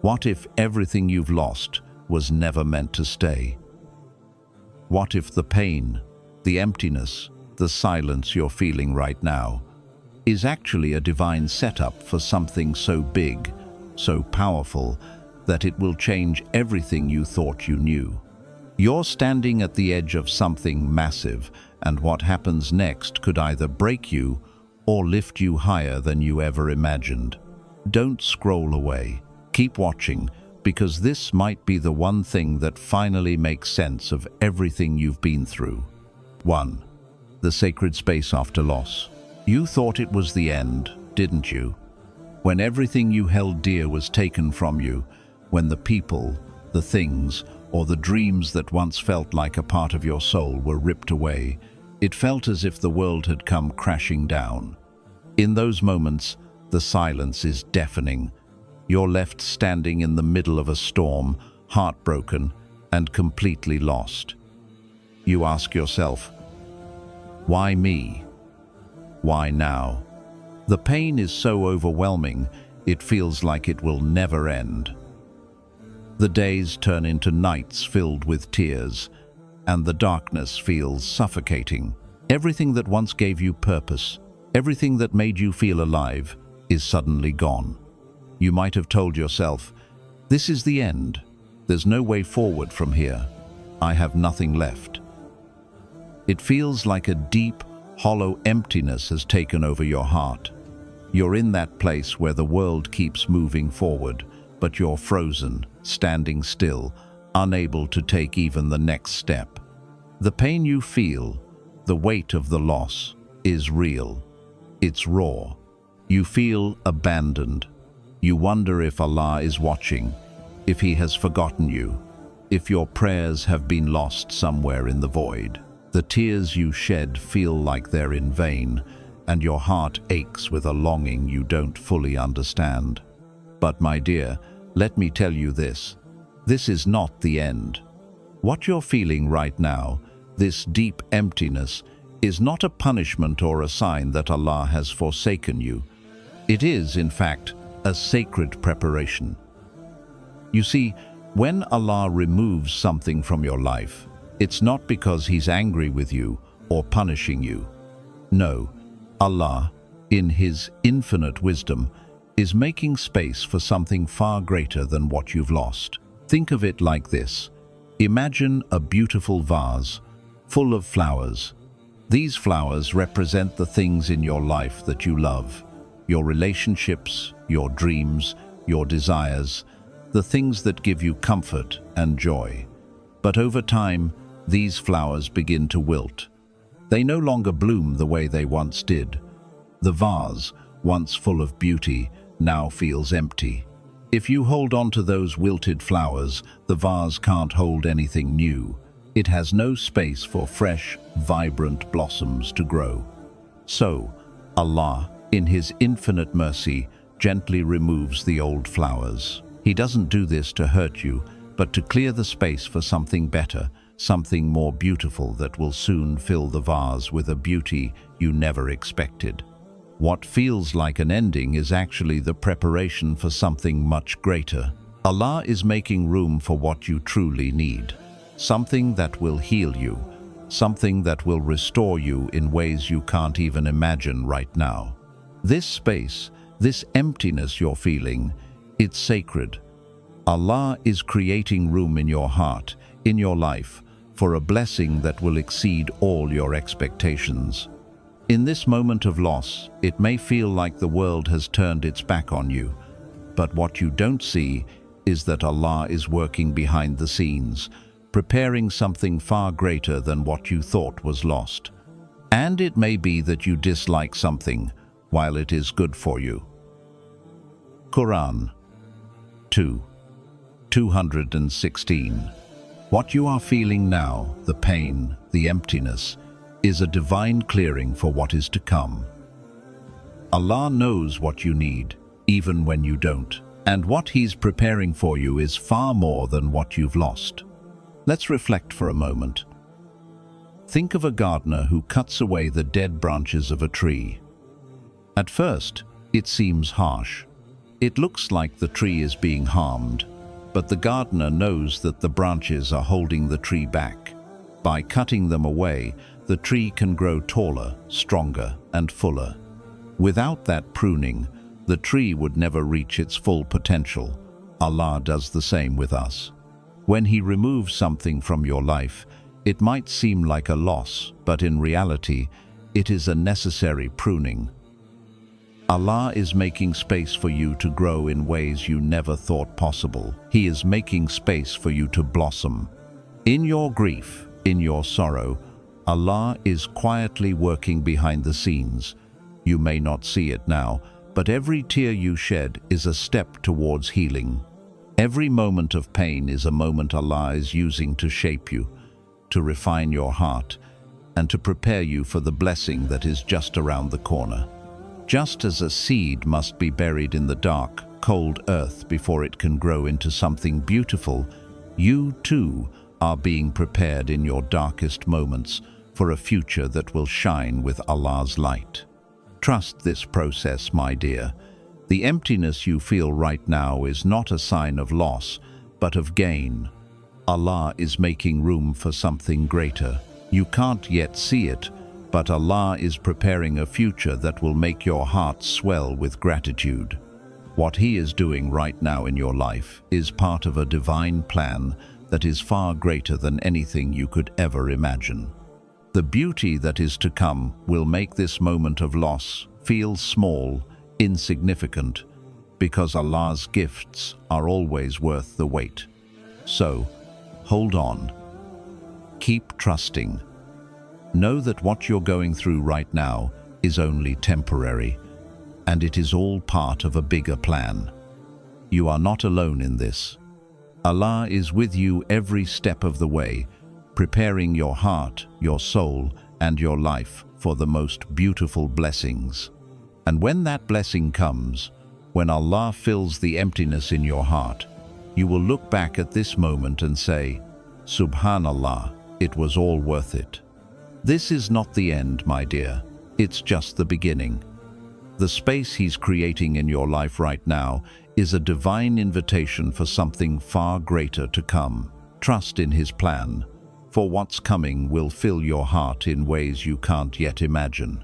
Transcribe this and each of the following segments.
What if everything you've lost was never meant to stay? What if the pain, the emptiness, the silence you're feeling right now is actually a divine setup for something so big, so powerful, that it will change everything you thought you knew? You're standing at the edge of something massive, and what happens next could either break you or lift you higher than you ever imagined. Don't scroll away. Keep watching, because this might be the one thing that finally makes sense of everything you've been through. 1. The sacred space after loss. You thought it was the end, didn't you? When everything you held dear was taken from you, when the people, the things, or the dreams that once felt like a part of your soul were ripped away, it felt as if the world had come crashing down. In those moments, the silence is deafening. You're left standing in the middle of a storm, heartbroken and completely lost. You ask yourself, why me? Why now? The pain is so overwhelming, it feels like it will never end. The days turn into nights filled with tears, and the darkness feels suffocating. Everything that once gave you purpose, everything that made you feel alive, is suddenly gone. You might have told yourself, this is the end. There's no way forward from here. I have nothing left. It feels like a deep, hollow emptiness has taken over your heart. You're in that place where the world keeps moving forward, but you're frozen, standing still, unable to take even the next step. The pain you feel, the weight of the loss, is real. It's raw. You feel abandoned. You wonder if Allah is watching, if He has forgotten you, if your prayers have been lost somewhere in the void. The tears you shed feel like they're in vain, and your heart aches with a longing you don't fully understand. But my dear, let me tell you this. This is not the end. What you're feeling right now, this deep emptiness, is not a punishment or a sign that Allah has forsaken you. It is, in fact, a sacred preparation. You see, when Allah removes something from your life, it's not because He's angry with you or punishing you. No, Allah, in His infinite wisdom, is making space for something far greater than what you've lost. Think of it like this. Imagine a beautiful vase, full of flowers. These flowers represent the things in your life that you love, your relationships, your dreams, your desires, the things that give you comfort and joy. But over time, these flowers begin to wilt. They no longer bloom the way they once did. The vase, once full of beauty, now feels empty. If you hold on to those wilted flowers, the vase can't hold anything new. It has no space for fresh, vibrant blossoms to grow. So, Allah, in His infinite mercy, gently removes the old flowers. He doesn't do this to hurt you, but to clear the space for something better, something more beautiful that will soon fill the vase with a beauty you never expected. What feels like an ending is actually the preparation for something much greater. Allah is making room for what you truly need, something that will heal you, something that will restore you in ways you can't even imagine right now. This space, this emptiness you're feeling, it's sacred. Allah is creating room in your heart, in your life, for a blessing that will exceed all your expectations. In this moment of loss, it may feel like the world has turned its back on you, but what you don't see is that Allah is working behind the scenes, preparing something far greater than what you thought was lost. And it may be that you dislike something while it is good for you. Quran 2:216. What you are feeling now, the pain, the emptiness, is a divine clearing for what is to come. Allah knows what you need, even when you don't, and what He's preparing for you is far more than what you've lost. Let's reflect for a moment. Think of a gardener who cuts away the dead branches of a tree. At first, it seems harsh. It looks like the tree is being harmed, but the gardener knows that the branches are holding the tree back. By cutting them away, the tree can grow taller, stronger, and fuller. Without that pruning, the tree would never reach its full potential. Allah does the same with us. When He removes something from your life, it might seem like a loss, but in reality, it is a necessary pruning. Allah is making space for you to grow in ways you never thought possible. He is making space for you to blossom. In your grief, in your sorrow, Allah is quietly working behind the scenes. You may not see it now, but every tear you shed is a step towards healing. Every moment of pain is a moment Allah is using to shape you, to refine your heart, and to prepare you for the blessing that is just around the corner. Just as a seed must be buried in the dark, cold earth before it can grow into something beautiful, you too are being prepared in your darkest moments for a future that will shine with Allah's light. Trust this process, my dear. The emptiness you feel right now is not a sign of loss, but of gain. Allah is making room for something greater. You can't yet see it, but Allah is preparing a future that will make your heart swell with gratitude. What He is doing right now in your life is part of a divine plan that is far greater than anything you could ever imagine. The beauty that is to come will make this moment of loss feel small, insignificant, because Allah's gifts are always worth the wait. So, hold on. Keep trusting. Know that what you're going through right now is only temporary, and it is all part of a bigger plan. You are not alone in this. Allah is with you every step of the way, preparing your heart, your soul, and your life for the most beautiful blessings. And when that blessing comes, when Allah fills the emptiness in your heart, you will look back at this moment and say, Subhanallah, it was all worth it. This is not the end, my dear. It's just the beginning. The space He's creating in your life right now is a divine invitation for something far greater to come. Trust in His plan, for what's coming will fill your heart in ways you can't yet imagine.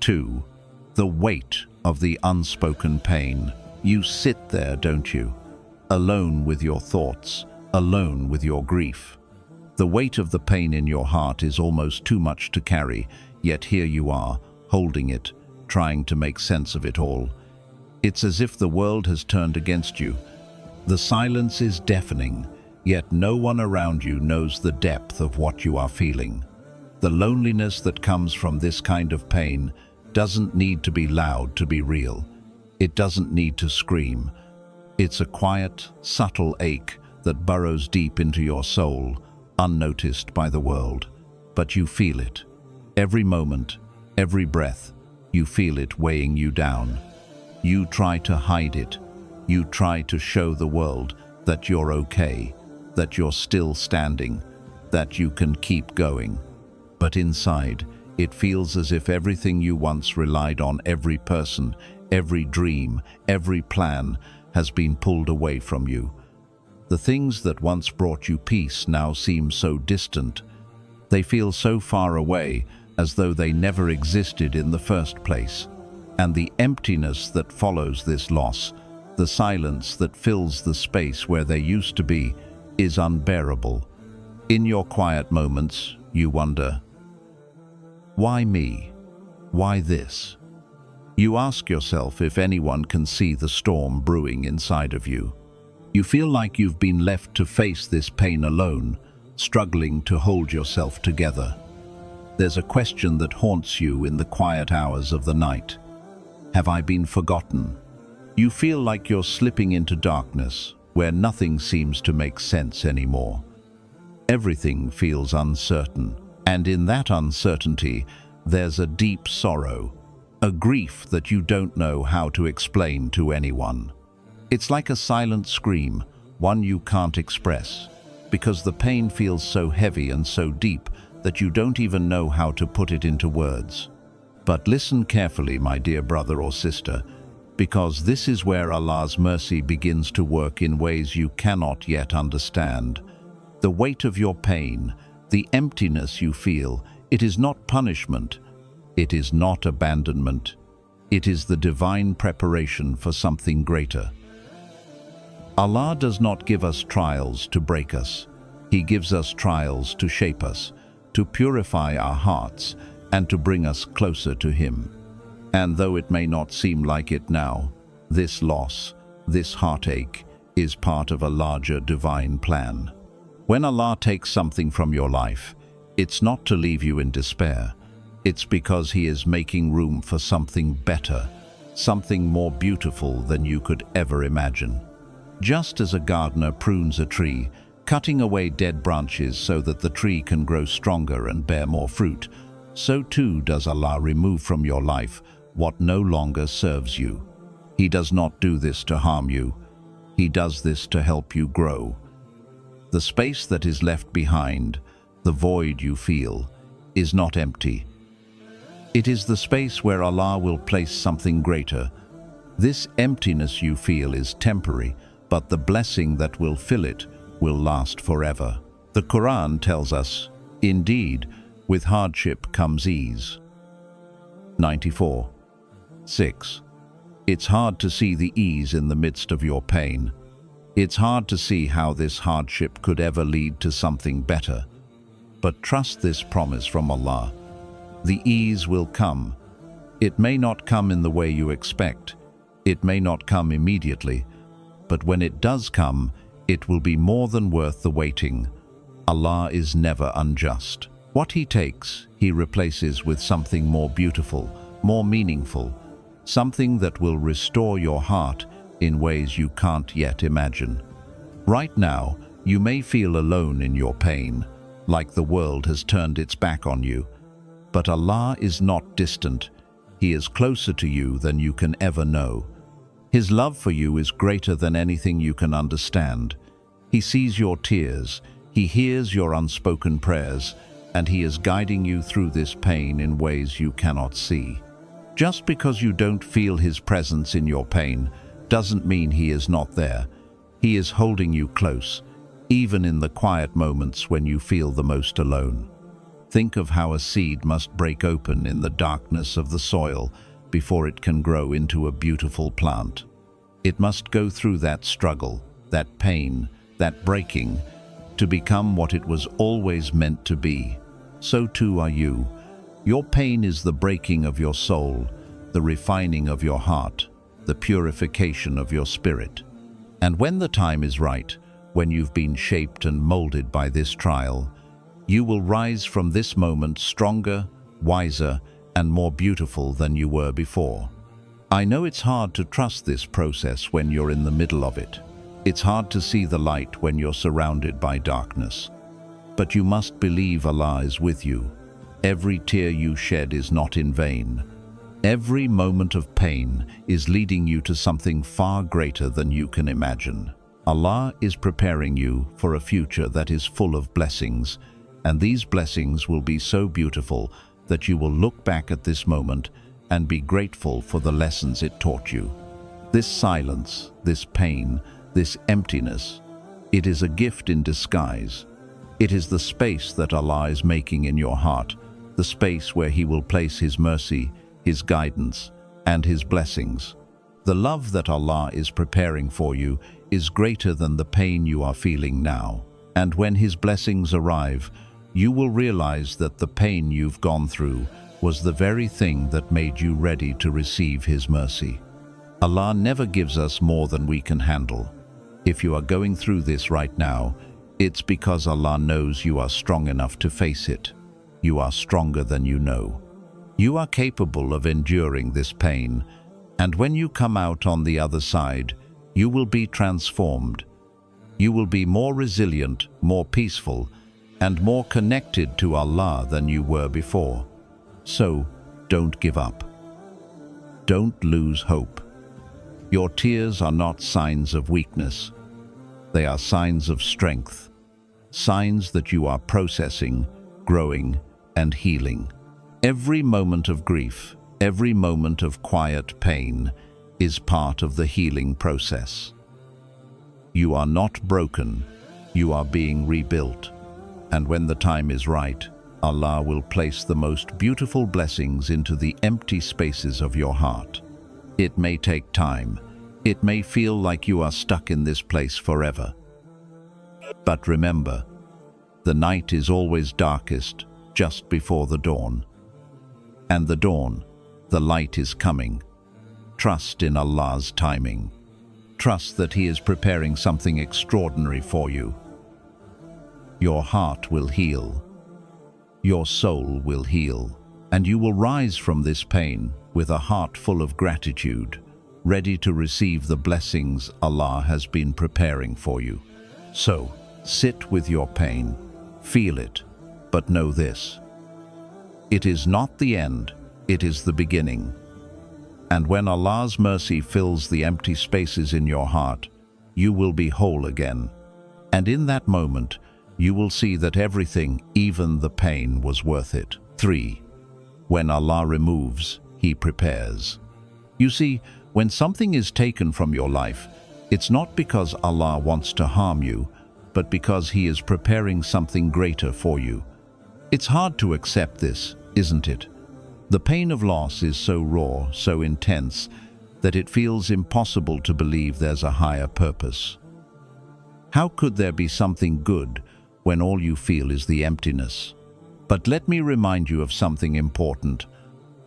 2. The weight of the unspoken pain. You sit there, don't you? Alone with your thoughts, alone with your grief. The weight of the pain in your heart is almost too much to carry, yet here you are, holding it, trying to make sense of it all. It's as if the world has turned against you. The silence is deafening, yet no one around you knows the depth of what you are feeling. The loneliness that comes from this kind of pain doesn't need to be loud to be real. It doesn't need to scream. It's a quiet, subtle ache that burrows deep into your soul, unnoticed by the world. But you feel it. Every moment, every breath, you feel it weighing you down. You try to hide it. You try to show the world that you're okay, that you're still standing, that you can keep going. But inside, it feels as if everything you once relied on, every person, every dream, every plan, has been pulled away from you. The things that once brought you peace now seem so distant. They feel so far away, as though they never existed in the first place. And the emptiness that follows this loss, the silence that fills the space where they used to be, is unbearable. In your quiet moments, you wonder, why me? Why this? You ask yourself if anyone can see the storm brewing inside of you. You feel like you've been left to face this pain alone, struggling to hold yourself together. There's a question that haunts you in the quiet hours of the night. Have I been forgotten? You feel like you're slipping into darkness, where nothing seems to make sense anymore. Everything feels uncertain, and in that uncertainty, there's a deep sorrow, a grief that you don't know how to explain to anyone. It's like a silent scream, one you can't express, because the pain feels so heavy and so deep that you don't even know how to put it into words. But listen carefully, my dear brother or sister, because this is where Allah's mercy begins to work in ways you cannot yet understand. The weight of your pain, the emptiness you feel, it is not punishment, it is not abandonment, it is the divine preparation for something greater. Allah does not give us trials to break us. He gives us trials to shape us, to purify our hearts, and to bring us closer to Him. And though it may not seem like it now, this loss, this heartache, is part of a larger divine plan. When Allah takes something from your life, it's not to leave you in despair. It's because He is making room for something better, something more beautiful than you could ever imagine. Just as a gardener prunes a tree, cutting away dead branches so that the tree can grow stronger and bear more fruit, so too does Allah remove from your life what no longer serves you. He does not do this to harm you. He does this to help you grow. The space that is left behind, the void you feel, is not empty. It is the space where Allah will place something greater. This emptiness you feel is temporary, but the blessing that will fill it will last forever. The Quran tells us, indeed, with hardship comes ease. 94:6. It's hard to see the ease in the midst of your pain. It's hard to see how this hardship could ever lead to something better. But trust this promise from Allah. The ease will come. It may not come in the way you expect. It may not come immediately. But when it does come, it will be more than worth the waiting. Allah is never unjust. What He takes, He replaces with something more beautiful, more meaningful, something that will restore your heart in ways you can't yet imagine. Right now, you may feel alone in your pain, like the world has turned its back on you. But Allah is not distant. He is closer to you than you can ever know. His love for you is greater than anything you can understand. He sees your tears, He hears your unspoken prayers, and He is guiding you through this pain in ways you cannot see. Just because you don't feel His presence in your pain doesn't mean He is not there. He is holding you close, even in the quiet moments when you feel the most alone. Think of how a seed must break open in the darkness of the soil before it can grow into a beautiful plant. It must go through that struggle, that pain, that breaking, to become what it was always meant to be. So too are you. Your pain is the breaking of your soul, the refining of your heart, the purification of your spirit. And when the time is right, when you've been shaped and molded by this trial, you will rise from this moment stronger, wiser, and more beautiful than you were before. I know it's hard to trust this process when you're in the middle of it. It's hard to see the light when you're surrounded by darkness. But you must believe Allah is with you. Every tear you shed is not in vain. Every moment of pain is leading you to something far greater than you can imagine. Allah is preparing you for a future that is full of blessings, and these blessings will be so beautiful that you will look back at this moment and be grateful for the lessons it taught you. This silence, this pain, this emptiness, it is a gift in disguise. It is the space that Allah is making in your heart, the space where He will place His mercy, His guidance, and His blessings. The love that Allah is preparing for you is greater than the pain you are feeling now. And when His blessings arrive, you will realize that the pain you've gone through was the very thing that made you ready to receive His mercy. Allah never gives us more than we can handle. If you are going through this right now, it's because Allah knows you are strong enough to face it. You are stronger than you know. You are capable of enduring this pain, and when you come out on the other side, you will be transformed. You will be more resilient, more peaceful, and more connected to Allah than you were before. So, don't give up. Don't lose hope. Your tears are not signs of weakness. They are signs of strength, signs that you are processing, growing, and healing. Every moment of grief, every moment of quiet pain is part of the healing process. You are not broken, you are being rebuilt. And when the time is right, Allah will place the most beautiful blessings into the empty spaces of your heart. It may take time. It may feel like you are stuck in this place forever. But remember, the night is always darkest just before the dawn. And the dawn, the light is coming. Trust in Allah's timing. Trust that He is preparing something extraordinary for you. Your heart will heal. Your soul will heal. And you will rise from this pain with a heart full of gratitude, ready to receive the blessings Allah has been preparing for you. So, sit with your pain, feel it, but know this: it is not the end, it is the beginning. And when Allah's mercy fills the empty spaces in your heart, you will be whole again. And in that moment, you will see that everything, even the pain, was worth it. 3. When Allah removes, He prepares. You see, when something is taken from your life, it's not because Allah wants to harm you, but because He is preparing something greater for you. It's hard to accept this, isn't it? The pain of loss is so raw, so intense, that it feels impossible to believe there's a higher purpose. How could there be something good when all you feel is the emptiness? But let me remind you of something important.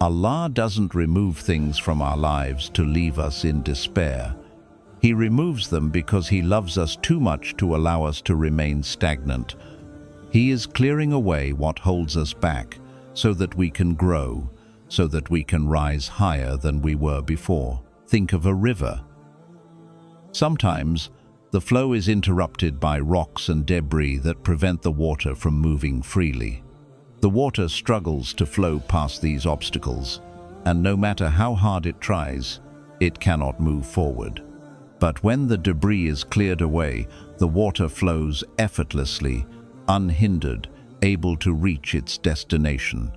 Allah doesn't remove things from our lives to leave us in despair. He removes them because He loves us too much to allow us to remain stagnant. He is clearing away what holds us back so that we can grow, so that we can rise higher than we were before. Think of a river. Sometimes the flow is interrupted by rocks and debris that prevent the water from moving freely. The water struggles to flow past these obstacles, and no matter how hard it tries, it cannot move forward. But when the debris is cleared away, the water flows effortlessly, unhindered, able to reach its destination.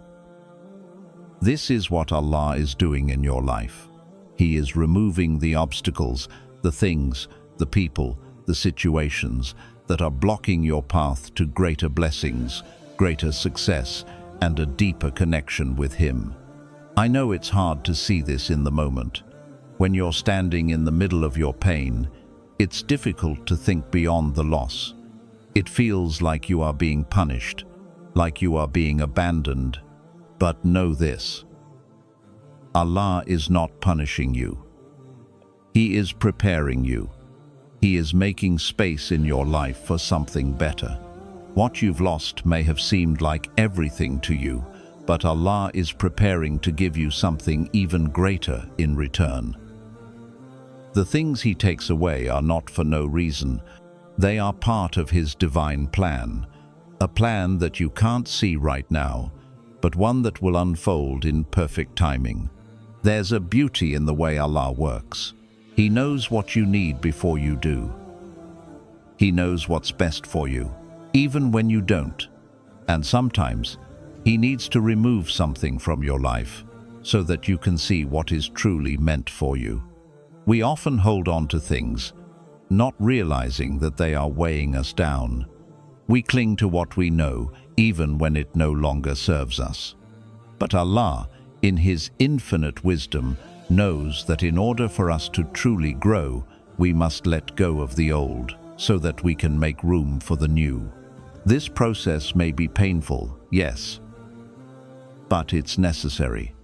This is what Allah is doing in your life. He is removing the obstacles, the things, the people, the situations that are blocking your path to greater blessings, greater success, and a deeper connection with Him. I know it's hard to see this in the moment. When you're standing in the middle of your pain, it's difficult to think beyond the loss. It feels like you are being punished, like you are being abandoned. But know this: Allah is not punishing you. He is preparing you. He is making space in your life for something better. What you've lost may have seemed like everything to you, but Allah is preparing to give you something even greater in return. The things He takes away are not for no reason. They are part of His divine plan, a plan that you can't see right now, but one that will unfold in perfect timing. There's a beauty in the way Allah works. He knows what you need before you do. He knows what's best for you, even when you don't. And sometimes He needs to remove something from your life so that you can see what is truly meant for you. We often hold on to things, not realizing that they are weighing us down. We cling to what we know, even when it no longer serves us. But Allah, in His infinite wisdom, knows that in order for us to truly grow, we must let go of the old, so that we can make room for the new. This process may be painful, yes, but it's necessary.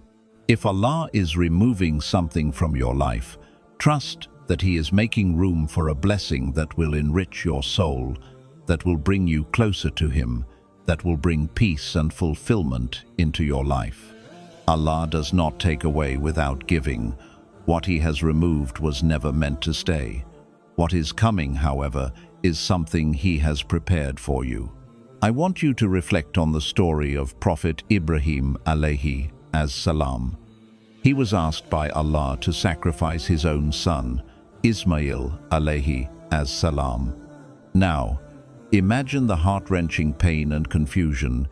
If Allah is removing something from your life, trust that He is making room for a blessing that will enrich your soul, that will bring you closer to Him, that will bring peace and fulfillment into your life. Allah does not take away without giving. What He has removed was never meant to stay. What is coming, however, is something He has prepared for you. I want you to reflect on the story of Prophet Ibrahim alayhi as-salam. He was asked by Allah to sacrifice his own son, Ismail alayhi as-salam. Now, imagine the heart-wrenching pain and confusion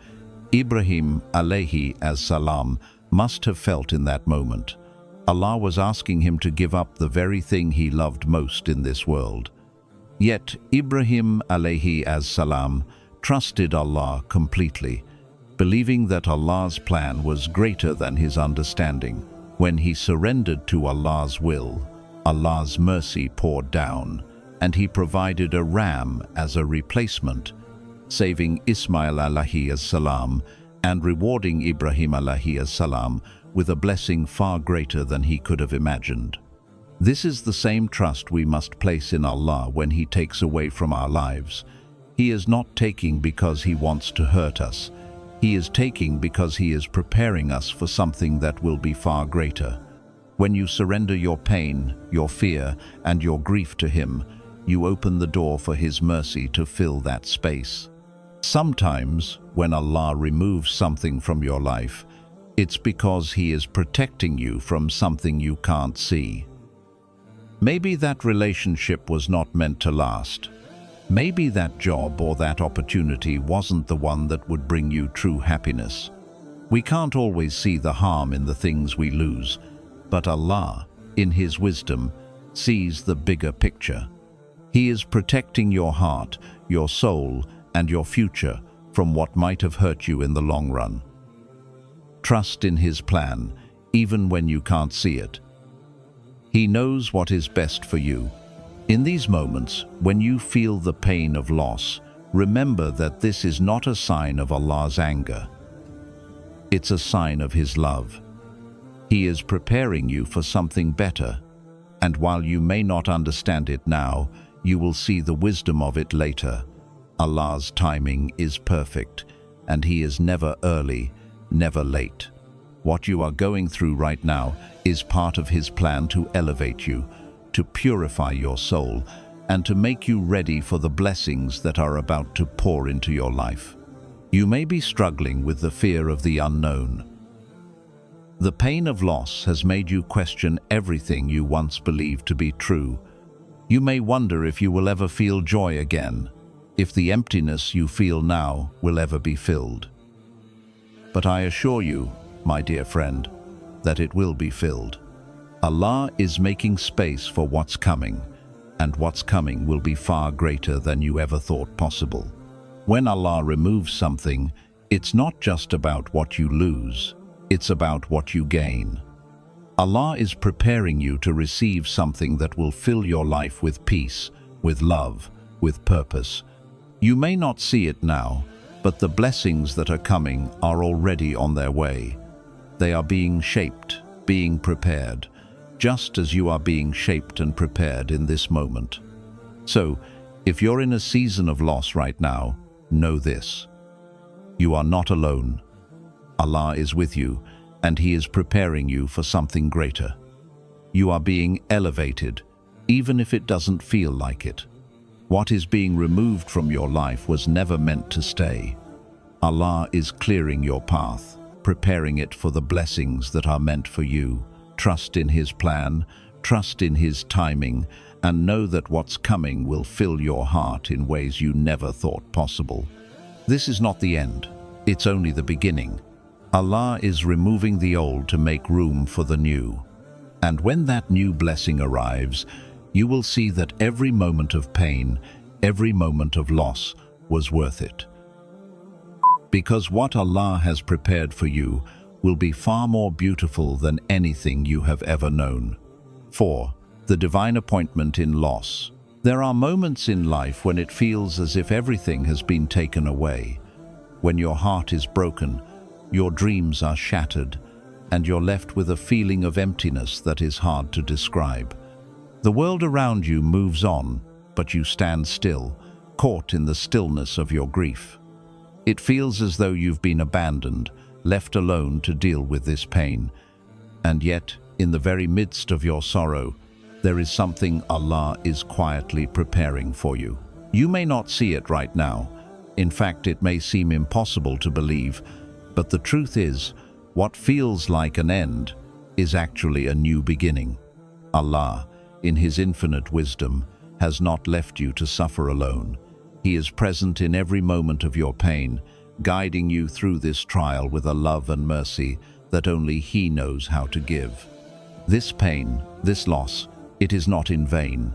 Ibrahim alayhi as-salam must have felt in that moment. Allah was asking him to give up the very thing he loved most in this world. Yet Ibrahim alayhi as-salam trusted Allah completely, believing that Allah's plan was greater than his understanding. When he surrendered to Allah's will, Allah's mercy poured down, and he provided a ram as a replacement, saving Ismail alayhi as-salam and rewarding Ibrahim alayhi as-salam with a blessing far greater than he could have imagined. This is the same trust we must place in Allah when He takes away from our lives. He is not taking because He wants to hurt us. He is taking because He is preparing us for something that will be far greater. When you surrender your pain, your fear, and your grief to Him, you open the door for His mercy to fill that space. Sometimes, when Allah removes something from your life, it's because He is protecting you from something you can't see. Maybe that relationship was not meant to last. Maybe that job or that opportunity wasn't the one that would bring you true happiness. We can't always see the harm in the things we lose, but Allah, in His wisdom, sees the bigger picture. He is protecting your heart, your soul, and your future from what might have hurt you in the long run. Trust in His plan, even when you can't see it. He knows what is best for you. In these moments, when you feel the pain of loss, remember that this is not a sign of Allah's anger. It's a sign of His love. He is preparing you for something better, and while you may not understand it now, you will see the wisdom of it later. Allah's timing is perfect, and He is never early, never late. What you are going through right now is part of His plan to elevate you, to purify your soul, and to make you ready for the blessings that are about to pour into your life. You may be struggling with the fear of the unknown. The pain of loss has made you question everything you once believed to be true. You may wonder if you will ever feel joy again, if the emptiness you feel now will ever be filled. But I assure you, my dear friend, that it will be filled. Allah is making space for what's coming, and what's coming will be far greater than you ever thought possible. When Allah removes something, it's not just about what you lose, it's about what you gain. Allah is preparing you to receive something that will fill your life with peace, with love, with purpose. You may not see it now, but the blessings that are coming are already on their way. They are being shaped, being prepared, just as you are being shaped and prepared in this moment. So, if you're in a season of loss right now, know this: you are not alone. Allah is with you, and He is preparing you for something greater. You are being elevated, even if it doesn't feel like it. What is being removed from your life was never meant to stay. Allah is clearing your path, preparing it for the blessings that are meant for you. Trust in His plan, trust in His timing, and know that what's coming will fill your heart in ways you never thought possible. This is not the end, it's only the beginning. Allah is removing the old to make room for the new. And when that new blessing arrives, you will see that every moment of pain, every moment of loss was worth it. Because what Allah has prepared for you will be far more beautiful than anything you have ever known. 4. The divine appointment in loss. There are moments in life when it feels as if everything has been taken away. When your heart is broken, your dreams are shattered, and you're left with a feeling of emptiness that is hard to describe. The world around you moves on, but you stand still, caught in the stillness of your grief. It feels as though you've been abandoned, left alone to deal with this pain. And yet, in the very midst of your sorrow, there is something Allah is quietly preparing for you. You may not see it right now. In fact, it may seem impossible to believe, but the truth is, what feels like an end is actually a new beginning. Allah, in His infinite wisdom, has not left you to suffer alone. He is present in every moment of your pain, guiding you through this trial with a love and mercy that only He knows how to give. This pain, this loss, it is not in vain.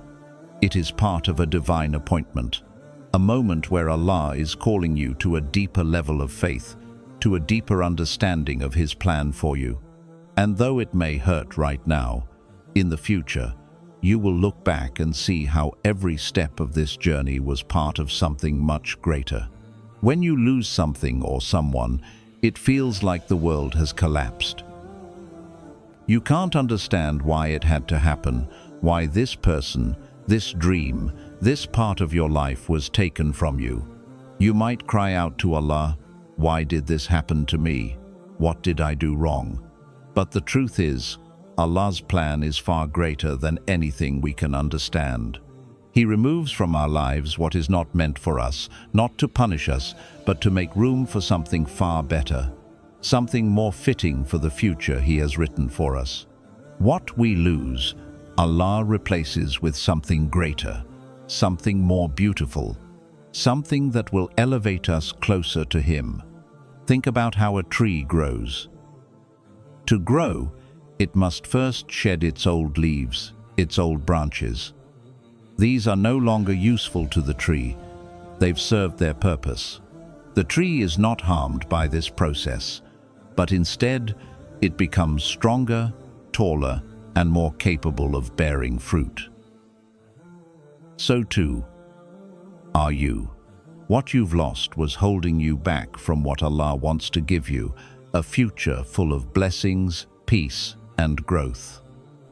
It is part of a divine appointment, a moment where Allah is calling you to a deeper level of faith, to a deeper understanding of His plan for you. And though it may hurt right now, in the future, you will look back and see how every step of this journey was part of something much greater. When you lose something or someone, it feels like the world has collapsed. You can't understand why it had to happen, why this person, this dream, this part of your life was taken from you. You might cry out to Allah, "Why did this happen to me? What did I do wrong?" But the truth is, Allah's plan is far greater than anything we can understand. He removes from our lives what is not meant for us, not to punish us, but to make room for something far better, something more fitting for the future He has written for us. What we lose, Allah replaces with something greater, something more beautiful, something that will elevate us closer to Him. Think about how a tree grows. To grow, it must first shed its old leaves, its old branches. These are no longer useful to the tree. They've served their purpose. The tree is not harmed by this process, but instead it becomes stronger, taller, and more capable of bearing fruit. So too are you. What you've lost was holding you back from what Allah wants to give you, a future full of blessings, peace, and growth.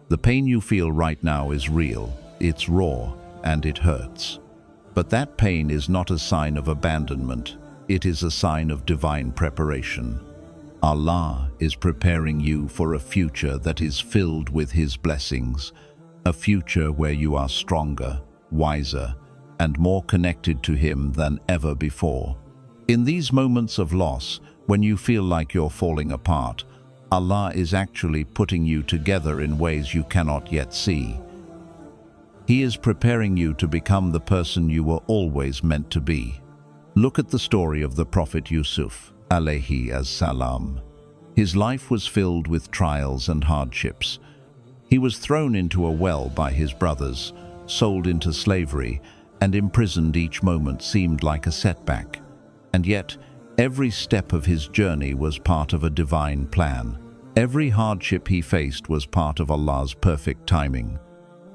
The pain you feel right now is real, it's raw, and it hurts. But that pain is not a sign of abandonment, it is a sign of divine preparation. Allah is preparing you for a future that is filled with His blessings, a future where you are stronger, wiser, and more connected to Him than ever before. In these moments of loss, when you feel like you're falling apart, Allah is actually putting you together in ways you cannot yet see. He is preparing you to become the person you were always meant to be. Look at the story of the Prophet Yusuf, alayhi as-salam. His life was filled with trials and hardships. He was thrown into a well by his brothers, sold into slavery, and imprisoned. Each moment seemed like a setback. And yet, every step of his journey was part of a divine plan. Every hardship he faced was part of Allah's perfect timing.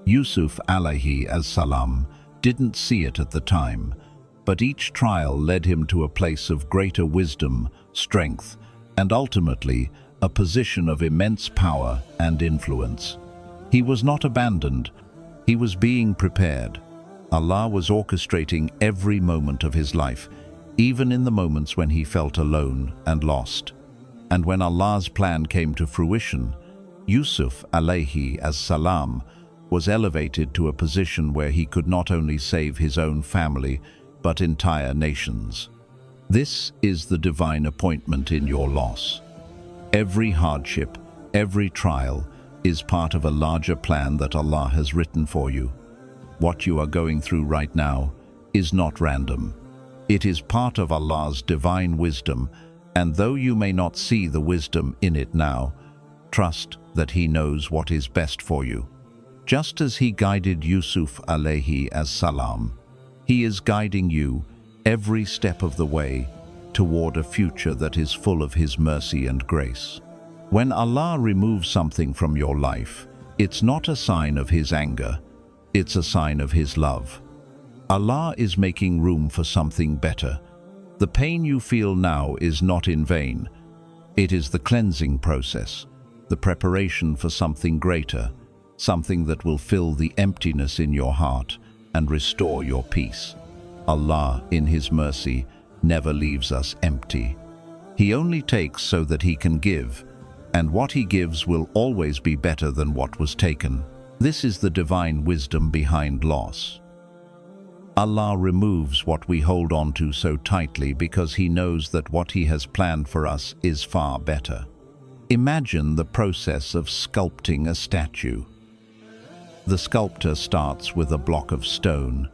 Yusuf alayhi as-salam didn't see it at the time, but each trial led him to a place of greater wisdom, strength, and ultimately a position of immense power and influence. He was not abandoned, he was being prepared. Allah was orchestrating every moment of his life, even in the moments when he felt alone and lost. And when Allah's plan came to fruition, Yusuf alayhi as-salam was elevated to a position where he could not only save his own family, but entire nations. This is the divine appointment in your loss. Every hardship, every trial is part of a larger plan that Allah has written for you. What you are going through right now is not random. It is part of Allah's divine wisdom, and though you may not see the wisdom in it now, trust that He knows what is best for you. Just as He guided Yusuf alayhi as-salam, He is guiding you every step of the way toward a future that is full of His mercy and grace. When Allah removes something from your life, it's not a sign of His anger, it's a sign of His love. Allah is making room for something better. The pain you feel now is not in vain. It is the cleansing process, the preparation for something greater, something that will fill the emptiness in your heart and restore your peace. Allah, in His mercy, never leaves us empty. He only takes so that He can give, and what He gives will always be better than what was taken. This is the divine wisdom behind loss. Allah removes what we hold on to so tightly because He knows that what He has planned for us is far better. Imagine the process of sculpting a statue. The sculptor starts with a block of stone,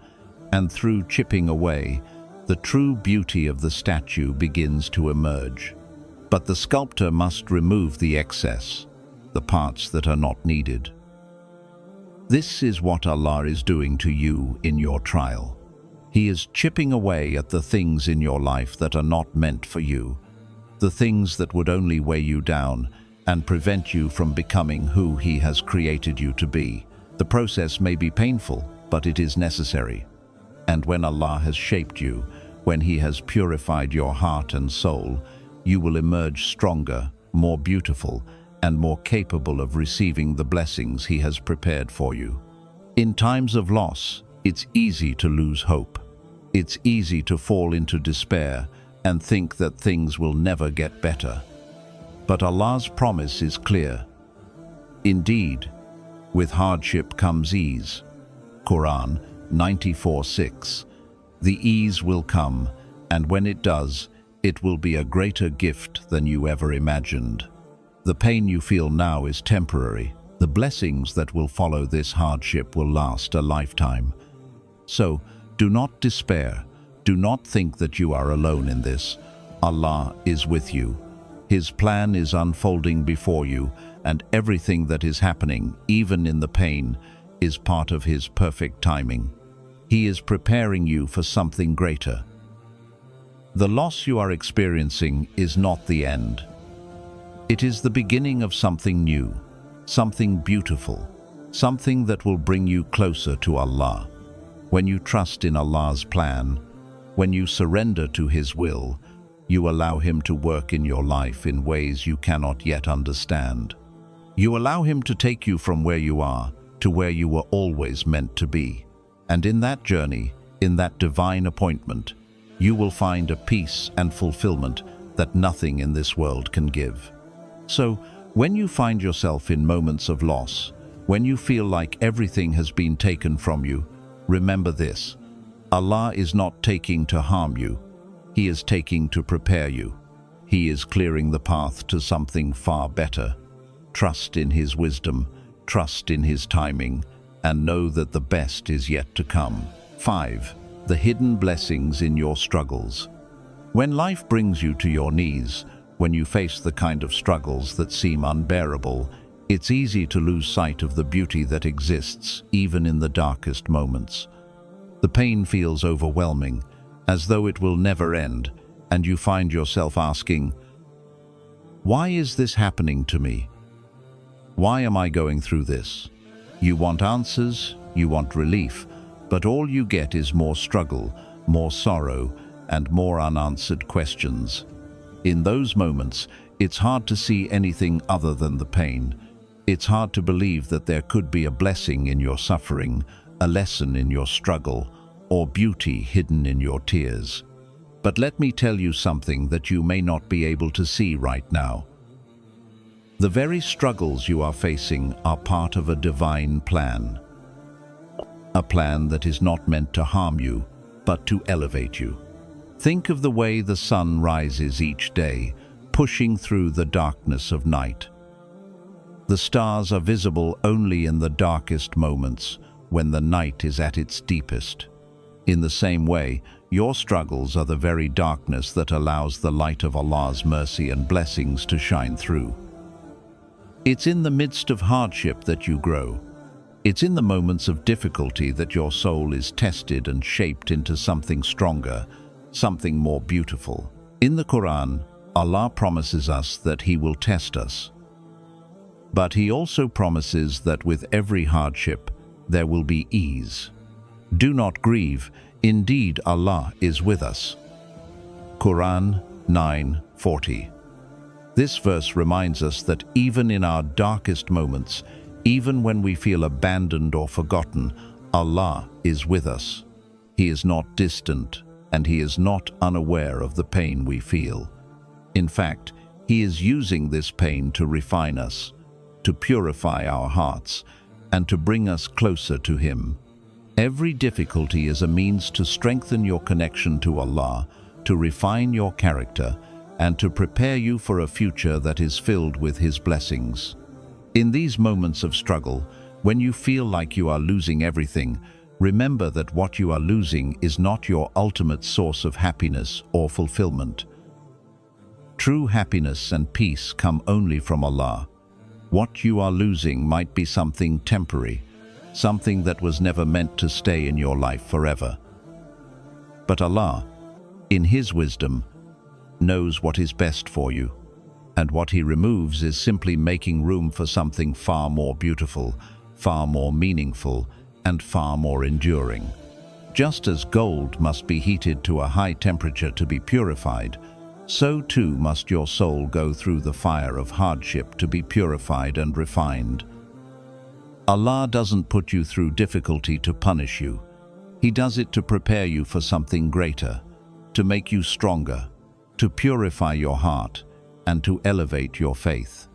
and through chipping away, the true beauty of the statue begins to emerge. But the sculptor must remove the excess. the parts that are not needed. This is what Allah is doing to you in your trial. He is chipping away at the things in your life that are not meant for you, the things that would only weigh you down and prevent you from becoming who He has created you to be. The process may be painful, but it is necessary. And when Allah has shaped you, when He has purified your heart and soul, you will emerge stronger, more beautiful, and more capable of receiving the blessings He has prepared for you. In times of loss, it's easy to lose hope. It's easy to fall into despair and think that things will never get better. But Allah's promise is clear. Indeed, with hardship comes ease. Quran 94:6. The ease will come, and when it does, it will be a greater gift than you ever imagined. The pain you feel now is temporary. The blessings that will follow this hardship will last a lifetime. So, do not despair. Do not think that you are alone in this. Allah is with you. His plan is unfolding before you, and everything that is happening, even in the pain, is part of His perfect timing. He is preparing you for something greater. The loss you are experiencing is not the end. It is the beginning of something new, something beautiful, something that will bring you closer to Allah. When you trust in Allah's plan, when you surrender to His will, you allow Him to work in your life in ways you cannot yet understand. You allow Him to take you from where you are to where you were always meant to be. And in that journey, in that divine appointment, you will find a peace and fulfillment that nothing in this world can give. So, when you find yourself in moments of loss, when you feel like everything has been taken from you, remember this: Allah is not taking to harm you. He is taking to prepare you. He is clearing the path to something far better. Trust in His wisdom, trust in His timing, and know that the best is yet to come. 5. The hidden blessings in your struggles. When life brings you to your knees, when you face the kind of struggles that seem unbearable, it's easy to lose sight of the beauty that exists even in the darkest moments. The pain feels overwhelming, as though it will never end, and you find yourself asking, "Why is this happening to me? Why am I going through this?" You want answers, you want relief, but all you get is more struggle, more sorrow, and more unanswered questions. In those moments, it's hard to see anything other than the pain. It's hard to believe that there could be a blessing in your suffering, a lesson in your struggle, or beauty hidden in your tears. But let me tell you something that you may not be able to see right now. The very struggles you are facing are part of a divine plan. A plan that is not meant to harm you, but to elevate you. Think of the way the sun rises each day, pushing through the darkness of night. The stars are visible only in the darkest moments, when the night is at its deepest. In the same way, your struggles are the very darkness that allows the light of Allah's mercy and blessings to shine through. It's in the midst of hardship that you grow. It's in the moments of difficulty that your soul is tested and shaped into something stronger, something more beautiful. In the Quran, Allah promises us that He will test us. But He also promises that with every hardship, there will be ease. Do not grieve, indeed Allah is with us. Quran 9:40. This verse reminds us that even in our darkest moments, even when we feel abandoned or forgotten, Allah is with us. He is not distant, and He is not unaware of the pain we feel. In fact, He is using this pain to refine us, to purify our hearts, and to bring us closer to Him. Every difficulty is a means to strengthen your connection to Allah, to refine your character, and to prepare you for a future that is filled with His blessings. In these moments of struggle, when you feel like you are losing everything, remember that what you are losing is not your ultimate source of happiness or fulfillment. True happiness and peace come only from Allah. What you are losing might be something temporary, something that was never meant to stay in your life forever. But Allah, in His wisdom, knows what is best for you, and what He removes is simply making room for something far more beautiful, far more meaningful, and far more enduring. Just as gold must be heated to a high temperature to be purified, so too must your soul go through the fire of hardship to be purified and refined. Allah doesn't put you through difficulty to punish you. He does it to prepare you for something greater, to make you stronger, to purify your heart, and to elevate your faith.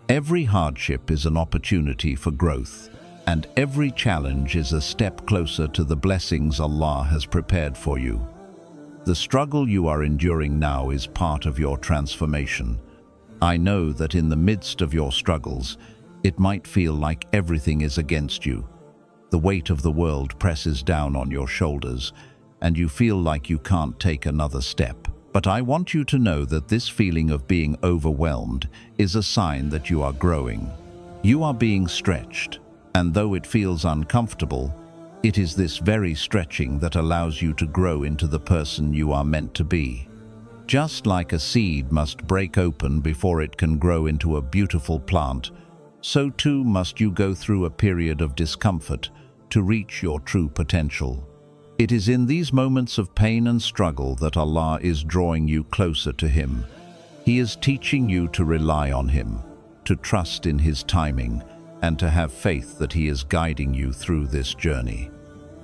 Every hardship is an opportunity for growth, and every challenge is a step closer to the blessings Allah has prepared for you. The struggle you are enduring now is part of your transformation. I know that in the midst of your struggles, it might feel like everything is against you. The weight of the world presses down on your shoulders, and you feel like you can't take another step. But I want you to know that this feeling of being overwhelmed is a sign that you are growing. You are being stretched, and though it feels uncomfortable, it is this very stretching that allows you to grow into the person you are meant to be. Just like a seed must break open before it can grow into a beautiful plant, so too must you go through a period of discomfort to reach your true potential. It is in these moments of pain and struggle that Allah is drawing you closer to Him. He is teaching you to rely on Him, to trust in His timing, and to have faith that He is guiding you through this journey.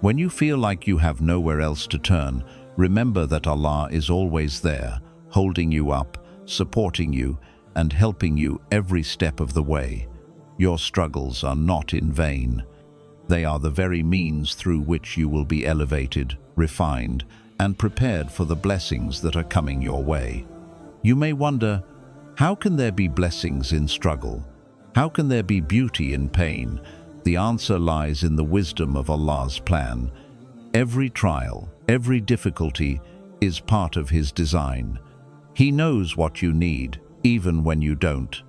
When you feel like you have nowhere else to turn, remember that Allah is always there, holding you up, supporting you, and helping you every step of the way. Your struggles are not in vain. They are the very means through which you will be elevated, refined, and prepared for the blessings that are coming your way. You may wonder, how can there be blessings in struggle? How can there be beauty in pain? The answer lies in the wisdom of Allah's plan. Every trial, every difficulty is part of His design. He knows what you need, even when you don't.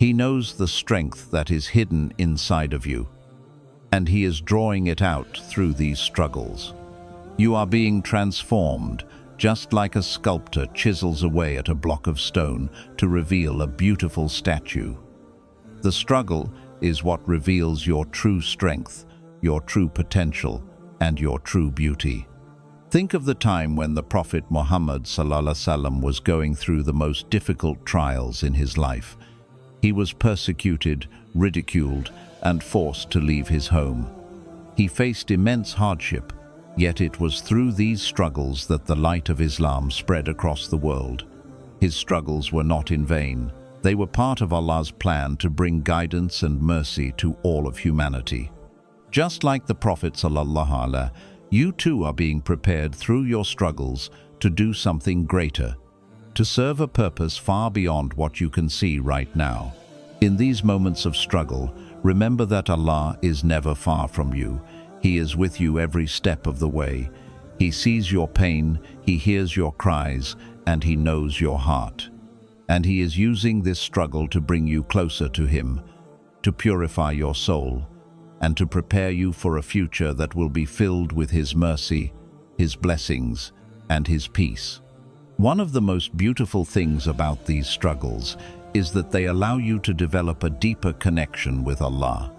He knows the strength that is hidden inside of you, and He is drawing it out through these struggles. You are being transformed, just like a sculptor chisels away at a block of stone to reveal a beautiful statue. The struggle is what reveals your true strength, your true potential, and your true beauty. Think of the time when the Prophet Muhammad ﷺ was going through the most difficult trials in his life. He was persecuted, ridiculed, and forced to leave his home. He faced immense hardship, yet it was through these struggles that the light of Islam spread across the world. His struggles were not in vain. They were part of Allah's plan to bring guidance and mercy to all of humanity. Just like the Prophet ﷺ, you too are being prepared through your struggles to do something greater, to serve a purpose far beyond what you can see right now. In these moments of struggle, remember that Allah is never far from you. He is with you every step of the way. He sees your pain, He hears your cries, and He knows your heart. And He is using this struggle to bring you closer to Him, to purify your soul, and to prepare you for a future that will be filled with His mercy, His blessings, and His peace. One of the most beautiful things about these struggles is that they allow you to develop a deeper connection with Allah.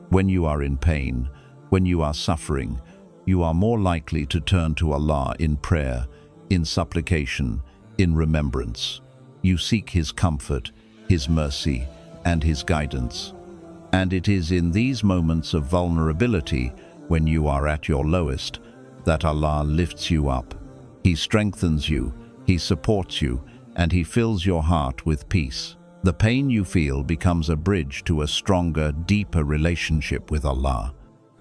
When you are in pain, when you are suffering, you are more likely to turn to Allah in prayer, in supplication, in remembrance. You seek His comfort, His mercy, and His guidance. And it is in these moments of vulnerability, when you are at your lowest, that Allah lifts you up. He strengthens you, He supports you, and He fills your heart with peace. The pain you feel becomes a bridge to a stronger, deeper relationship with Allah.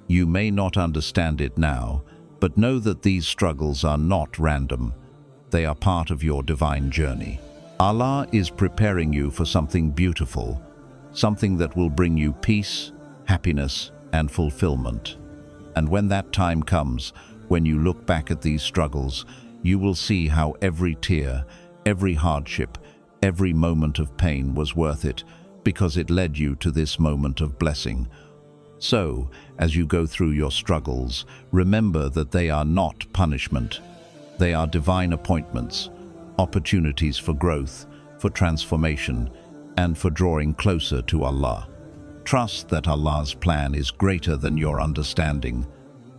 You may not understand it now, but know that these struggles are not random. They are part of your divine journey. Allah is preparing you for something beautiful, something that will bring you peace, happiness, and fulfillment. And when that time comes, when you look back at these struggles, you will see how every tear, every hardship, every moment of pain was worth it, because it led you to this moment of blessing. So, as you go through your struggles, remember that they are not punishment. They are divine appointments, opportunities for growth, for transformation, and for drawing closer to Allah. Trust that Allah's plan is greater than your understanding,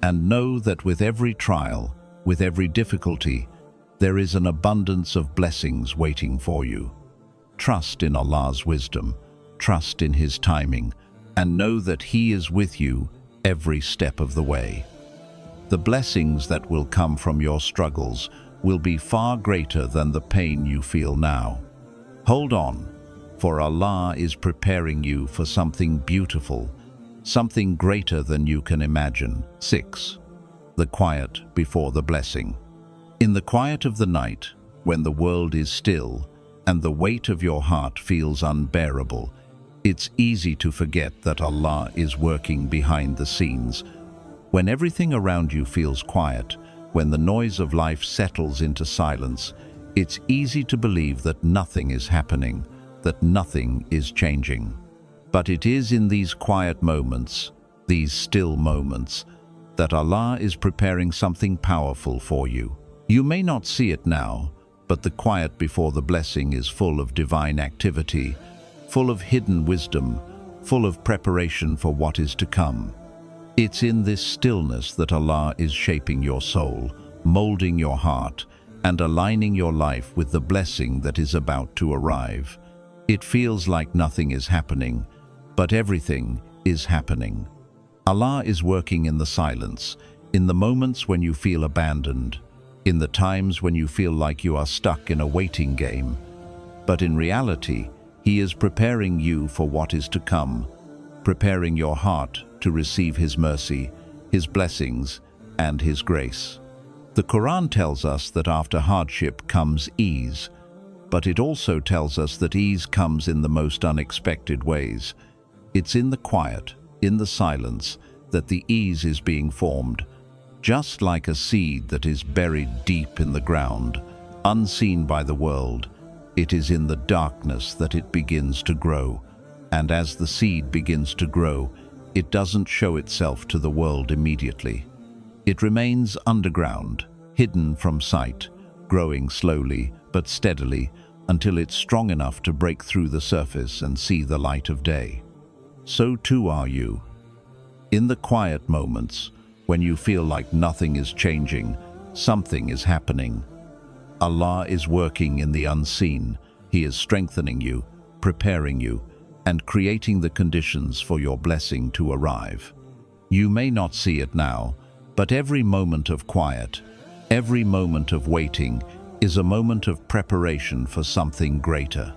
and know that with every trial, with every difficulty, there is an abundance of blessings waiting for you. Trust in Allah's wisdom, trust in His timing, and know that He is with you every step of the way. The blessings that will come from your struggles will be far greater than the pain you feel now. Hold on, for Allah is preparing you for something beautiful, something greater than you can imagine. 6. The quiet before the blessing. In the quiet of the night, when the world is still and the weight of your heart feels unbearable, it's easy to forget that Allah is working behind the scenes. When everything around you feels quiet, when the noise of life settles into silence, it's easy to believe that nothing is happening, that nothing is changing. But it is in these quiet moments, these still moments, that Allah is preparing something powerful for you. You may not see it now, but the quiet before the blessing is full of divine activity, full of hidden wisdom, full of preparation for what is to come. It's in this stillness that Allah is shaping your soul, molding your heart, and aligning your life with the blessing that is about to arrive. It feels like nothing is happening, but everything is happening. Allah is working in the silence, in the moments when you feel abandoned, in the times when you feel like you are stuck in a waiting game. But in reality, He is preparing you for what is to come, preparing your heart to receive His mercy, His blessings, and His grace. The Quran tells us that after hardship comes ease, but it also tells us that ease comes in the most unexpected ways. It's in the quiet, in the silence, that the ease is being formed, just like a seed that is buried deep in the ground, unseen by the world. It is in the darkness that it begins to grow, and as the seed begins to grow, it doesn't show itself to the world immediately. It remains underground, hidden from sight, growing slowly but steadily until it's strong enough to break through the surface and see the light of day. So too are you. In the quiet moments, when you feel like nothing is changing, something is happening. Allah is working in the unseen. He is strengthening you, preparing you, and creating the conditions for your blessing to arrive. You may not see it now, but every moment of quiet, every moment of waiting is a moment of preparation for something greater.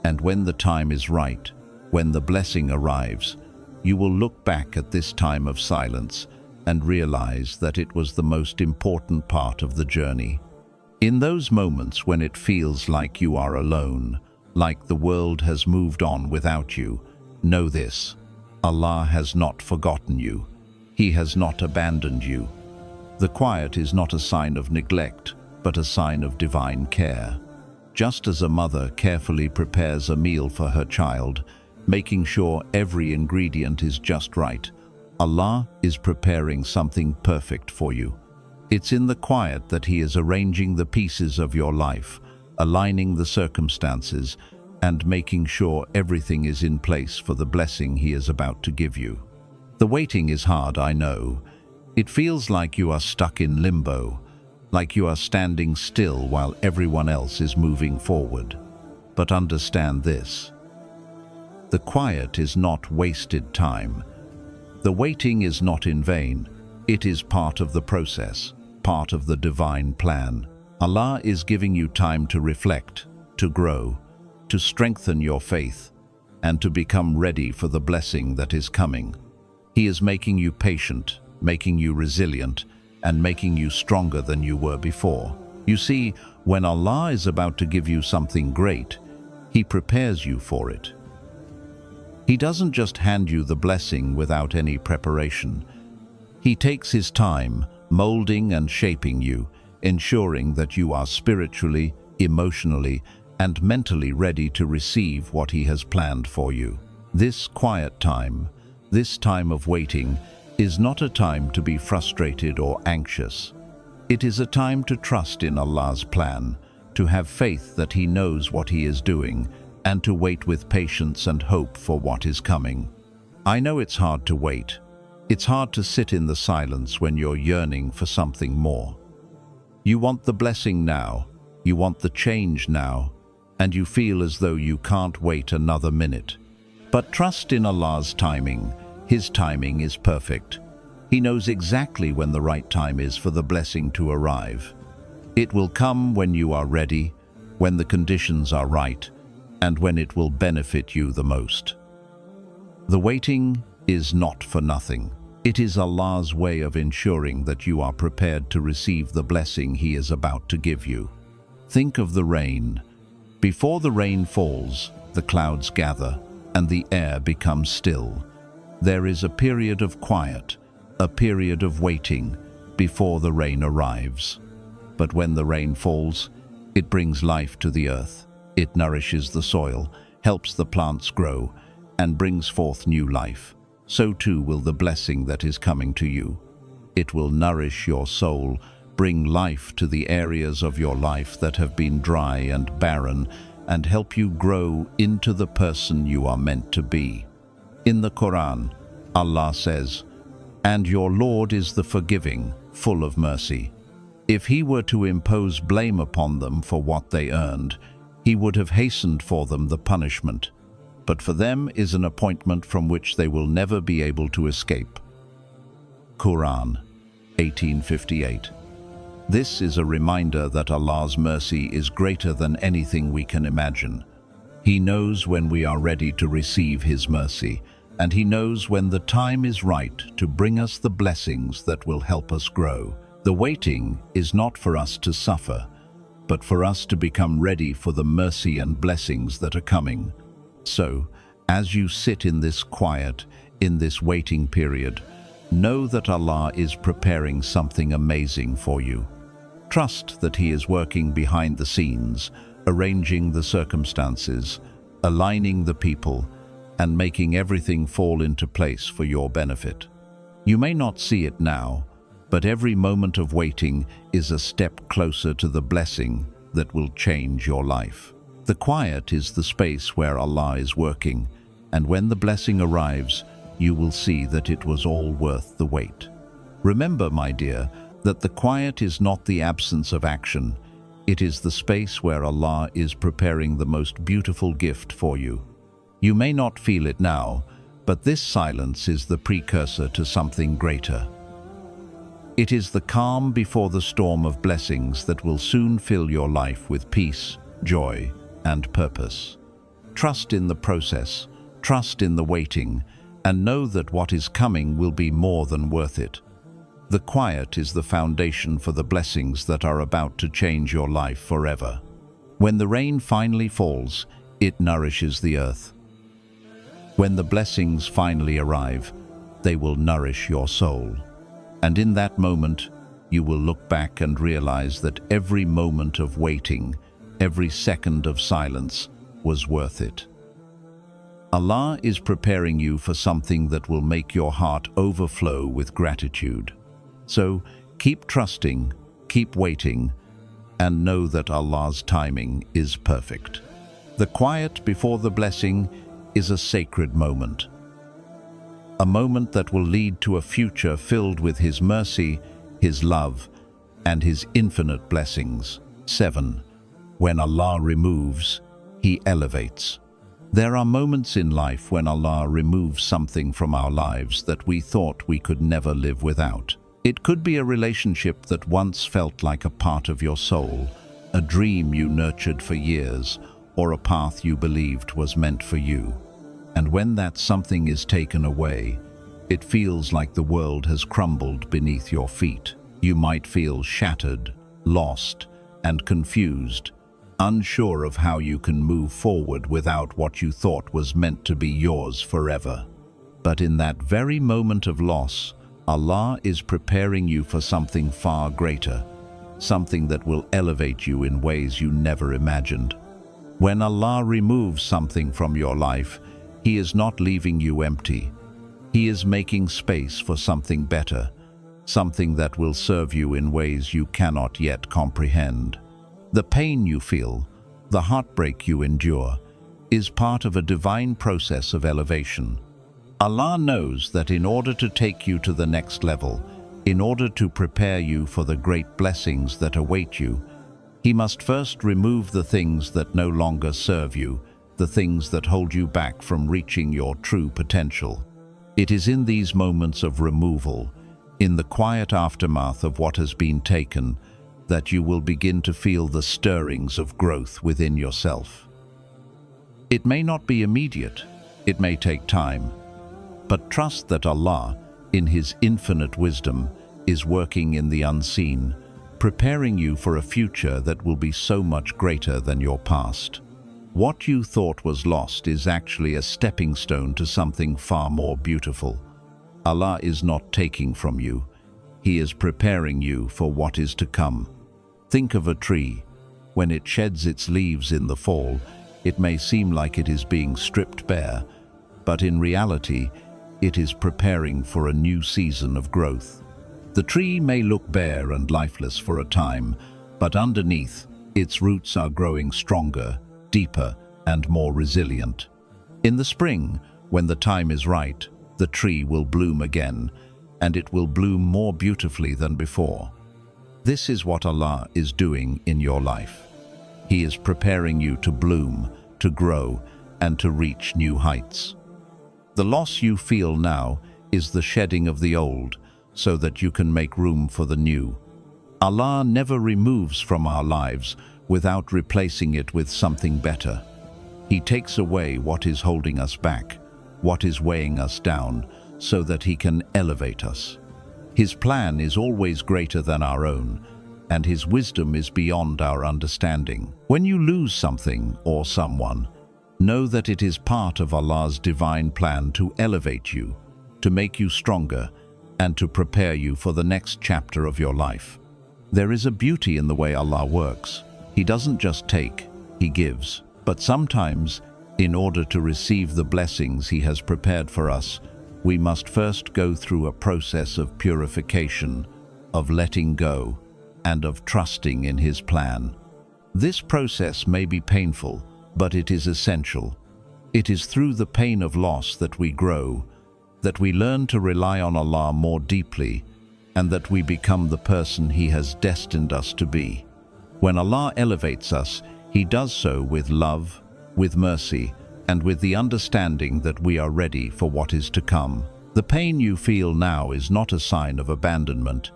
And when the time is right, when the blessing arrives, you will look back at this time of silence and realize that it was the most important part of the journey. In those moments when it feels like you are alone, like the world has moved on without you, know this: Allah has not forgotten you. He has not abandoned you. The quiet is not a sign of neglect, but a sign of divine care. Just as a mother carefully prepares a meal for her child, making sure every ingredient is just right, Allah is preparing something perfect for you. It's in the quiet that He is arranging the pieces of your life, aligning the circumstances, and making sure everything is in place for the blessing He is about to give you. The waiting is hard, I know. It feels like you are stuck in limbo, like you are standing still while everyone else is moving forward. But understand this: the quiet is not wasted time. The waiting is not in vain. It is part of the process, part of the divine plan. Allah is giving you time to reflect, to grow, to strengthen your faith, and to become ready for the blessing that is coming. He is making you patient, making you resilient, and making you stronger than you were before. You see, when Allah is about to give you something great, He prepares you for it. He doesn't just hand you the blessing without any preparation. He takes His time, molding and shaping you, ensuring that you are spiritually, emotionally, and mentally ready to receive what He has planned for you. This quiet time, this time of waiting, is not a time to be frustrated or anxious. It is a time to trust in Allah's plan, to have faith that He knows what He is doing, and to wait with patience and hope for what is coming. I know it's hard to wait. It's hard to sit in the silence when you're yearning for something more. You want the blessing now, you want the change now, and you feel as though you can't wait another minute. But trust in Allah's timing. His timing is perfect. He knows exactly when the right time is for the blessing to arrive. It will come when you are ready, when the conditions are right, and when it will benefit you the most. The waiting is not for nothing. It is Allah's way of ensuring that you are prepared to receive the blessing He is about to give you. Think of the rain. Before the rain falls, the clouds gather, and the air becomes still. There is a period of quiet, a period of waiting, before the rain arrives. But when the rain falls, it brings life to the earth. It nourishes the soil, helps the plants grow, and brings forth new life. So too will the blessing that is coming to you. It will nourish your soul, bring life to the areas of your life that have been dry and barren, and help you grow into the person you are meant to be. In the Quran, Allah says, "And your Lord is the forgiving, full of mercy." If He were to impose blame upon them for what they earned, He would have hastened for them the punishment. But for them is an appointment from which they will never be able to escape. Quran 1858. This is a reminder that Allah's mercy is greater than anything we can imagine. He knows when we are ready to receive His mercy, and He knows when the time is right to bring us the blessings that will help us grow. The waiting is not for us to suffer, but for us to become ready for the mercy and blessings that are coming. So, as you sit in this quiet, in this waiting period, know that Allah is preparing something amazing for you. Trust that He is working behind the scenes, arranging the circumstances, aligning the people, and making everything fall into place for your benefit. You may not see it now, but every moment of waiting is a step closer to the blessing that will change your life. The quiet is the space where Allah is working, and when the blessing arrives, you will see that it was all worth the wait. Remember, my dear, that the quiet is not the absence of action. It is the space where Allah is preparing the most beautiful gift for you. You may not feel it now, but this silence is the precursor to something greater. It is the calm before the storm of blessings that will soon fill your life with peace, joy, and purpose. Trust in the process, trust in the waiting, and know that what is coming will be more than worth it. The quiet is the foundation for the blessings that are about to change your life forever. When the rain finally falls, it nourishes the earth. When the blessings finally arrive, they will nourish your soul. And in that moment, you will look back and realize that every moment of waiting, every second of silence was worth it. Allah is preparing you for something that will make your heart overflow with gratitude. So keep trusting, keep waiting, and know that Allah's timing is perfect. The quiet before the blessing is a sacred moment. A moment that will lead to a future filled with His mercy, His love, and His infinite blessings. 7. When Allah removes, He elevates. There are moments in life when Allah removes something from our lives that we thought we could never live without. It could be a relationship that once felt like a part of your soul, a dream you nurtured for years, or a path you believed was meant for you. And when that something is taken away, it feels like the world has crumbled beneath your feet. You might feel shattered, lost, and confused, unsure of how you can move forward without what you thought was meant to be yours forever. But in that very moment of loss, Allah is preparing you for something far greater, something that will elevate you in ways you never imagined. When Allah removes something from your life, He is not leaving you empty. He is making space for something better, something that will serve you in ways you cannot yet comprehend. The pain you feel, the heartbreak you endure, is part of a divine process of elevation. Allah knows that in order to take you to the next level, in order to prepare you for the great blessings that await you, He must first remove the things that no longer serve you, the things that hold you back from reaching your true potential. It is in these moments of removal, in the quiet aftermath of what has been taken, that you will begin to feel the stirrings of growth within yourself. It may not be immediate, it may take time, but trust that Allah, in His infinite wisdom, is working in the unseen, preparing you for a future that will be so much greater than your past. What you thought was lost is actually a stepping stone to something far more beautiful. Allah is not taking from you. He is preparing you for what is to come. Think of a tree. When it sheds its leaves in the fall, it may seem like it is being stripped bare, but in reality, it is preparing for a new season of growth. The tree may look bare and lifeless for a time, but underneath, its roots are growing stronger, deeper, and more resilient. In the spring, when the time is right, the tree will bloom again, and it will bloom more beautifully than before. This is what Allah is doing in your life. He is preparing you to bloom, to grow, and to reach new heights. The loss you feel now is the shedding of the old, so that you can make room for the new. Allah never removes from our lives without replacing it with something better. He takes away what is holding us back, what is weighing us down, so that He can elevate us. His plan is always greater than our own, and His wisdom is beyond our understanding. When you lose something or someone, know that it is part of Allah's divine plan to elevate you, to make you stronger, and to prepare you for the next chapter of your life. There is a beauty in the way Allah works. He doesn't just take, He gives. But sometimes, in order to receive the blessings He has prepared for us, we must first go through a process of purification, of letting go, and of trusting in His plan. This process may be painful, but it is essential. It is through the pain of loss that we grow, that we learn to rely on Allah more deeply, and that we become the person He has destined us to be. When Allah elevates us, He does so with love, with mercy, and with the understanding that we are ready for what is to come. The pain you feel now is not a sign of abandonment.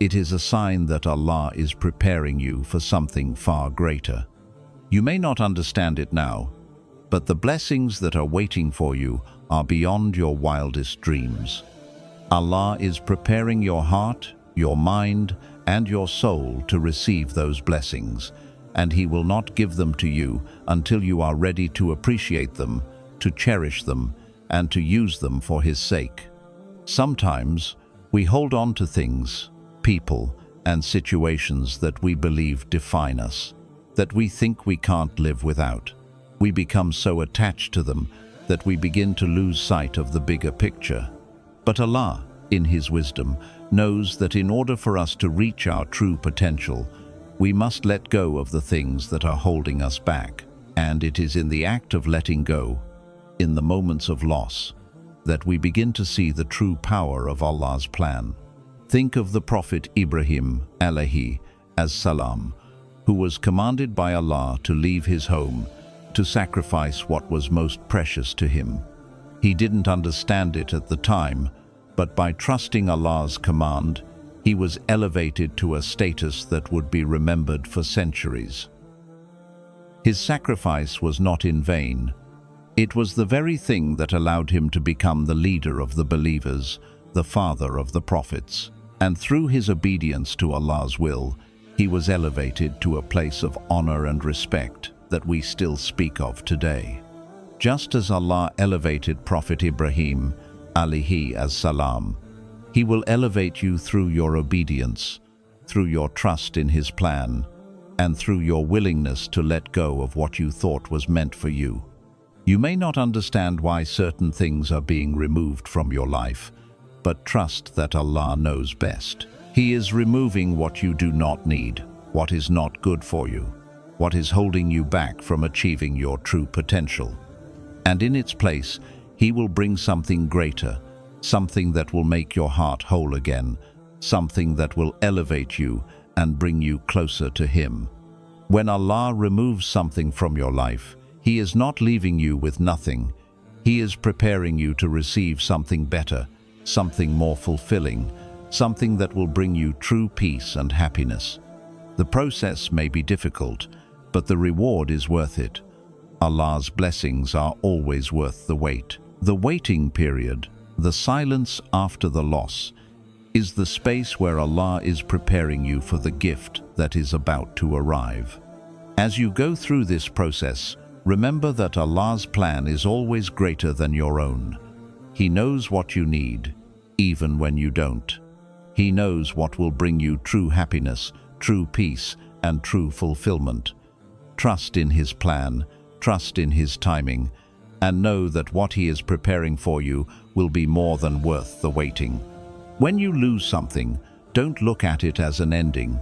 It is a sign that Allah is preparing you for something far greater. You may not understand it now, but the blessings that are waiting for you are beyond your wildest dreams. Allah is preparing your heart, your mind, and your soul to receive those blessings, and He will not give them to you until you are ready to appreciate them, to cherish them, and to use them for His sake. Sometimes we hold on to things, people, and situations that we believe define us, that we think we can't live without. We become so attached to them that we begin to lose sight of the bigger picture. But Allah, in His wisdom, knows that in order for us to reach our true potential, we must let go of the things that are holding us back. And it is in the act of letting go, in the moments of loss, that we begin to see the true power of Allah's plan. Think of the Prophet Ibrahim alayhi as-salam, who was commanded by Allah to leave his home, to sacrifice what was most precious to him. He didn't understand it at the time, but by trusting Allah's command, he was elevated to a status that would be remembered for centuries. His sacrifice was not in vain. It was the very thing that allowed him to become the leader of the believers, the father of the prophets. And through his obedience to Allah's will, he was elevated to a place of honor and respect that we still speak of today. Just as Allah elevated Prophet Ibrahim alayhi as-salam, He will elevate you through your obedience, through your trust in His plan, and through your willingness to let go of what you thought was meant for you. You may not understand why certain things are being removed from your life, but trust that Allah knows best. He is removing what you do not need, what is not good for you, what is holding you back from achieving your true potential. And in its place, He will bring something greater, something that will make your heart whole again, something that will elevate you and bring you closer to Him. When Allah removes something from your life, He is not leaving you with nothing. He is preparing you to receive something better, something more fulfilling, something that will bring you true peace and happiness. The process may be difficult, but the reward is worth it. Allah's blessings are always worth the wait. The waiting period, the silence after the loss, is the space where Allah is preparing you for the gift that is about to arrive. As you go through this process, remember that Allah's plan is always greater than your own. He knows what you need, even when you don't. He knows what will bring you true happiness, true peace, and true fulfillment. Trust in His plan, trust in His timing, and know that what He is preparing for you will be more than worth the waiting. When you lose something, don't look at it as an ending.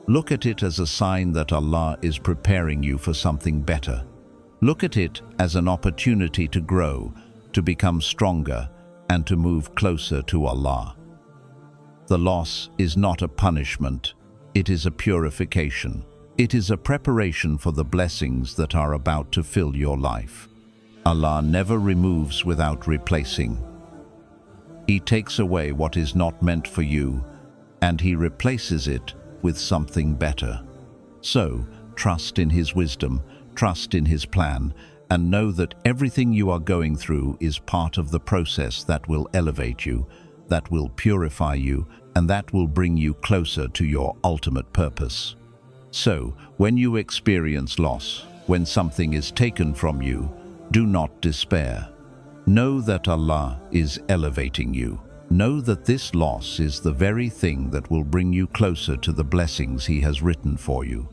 Look at it as a sign that Allah is preparing you for something better. Look at it as an opportunity to grow, to become stronger, and to move closer to Allah. The loss is not a punishment, it is a purification. It is a preparation for the blessings that are about to fill your life. Allah never removes without replacing. He takes away what is not meant for you, and He replaces it with something better. So, trust in His wisdom, trust in His plan, and know that everything you are going through is part of the process that will elevate you, that will purify you, and that will bring you closer to your ultimate purpose. So, when you experience loss, when something is taken from you, do not despair. Know that Allah is elevating you. Know that this loss is the very thing that will bring you closer to the blessings He has written for you.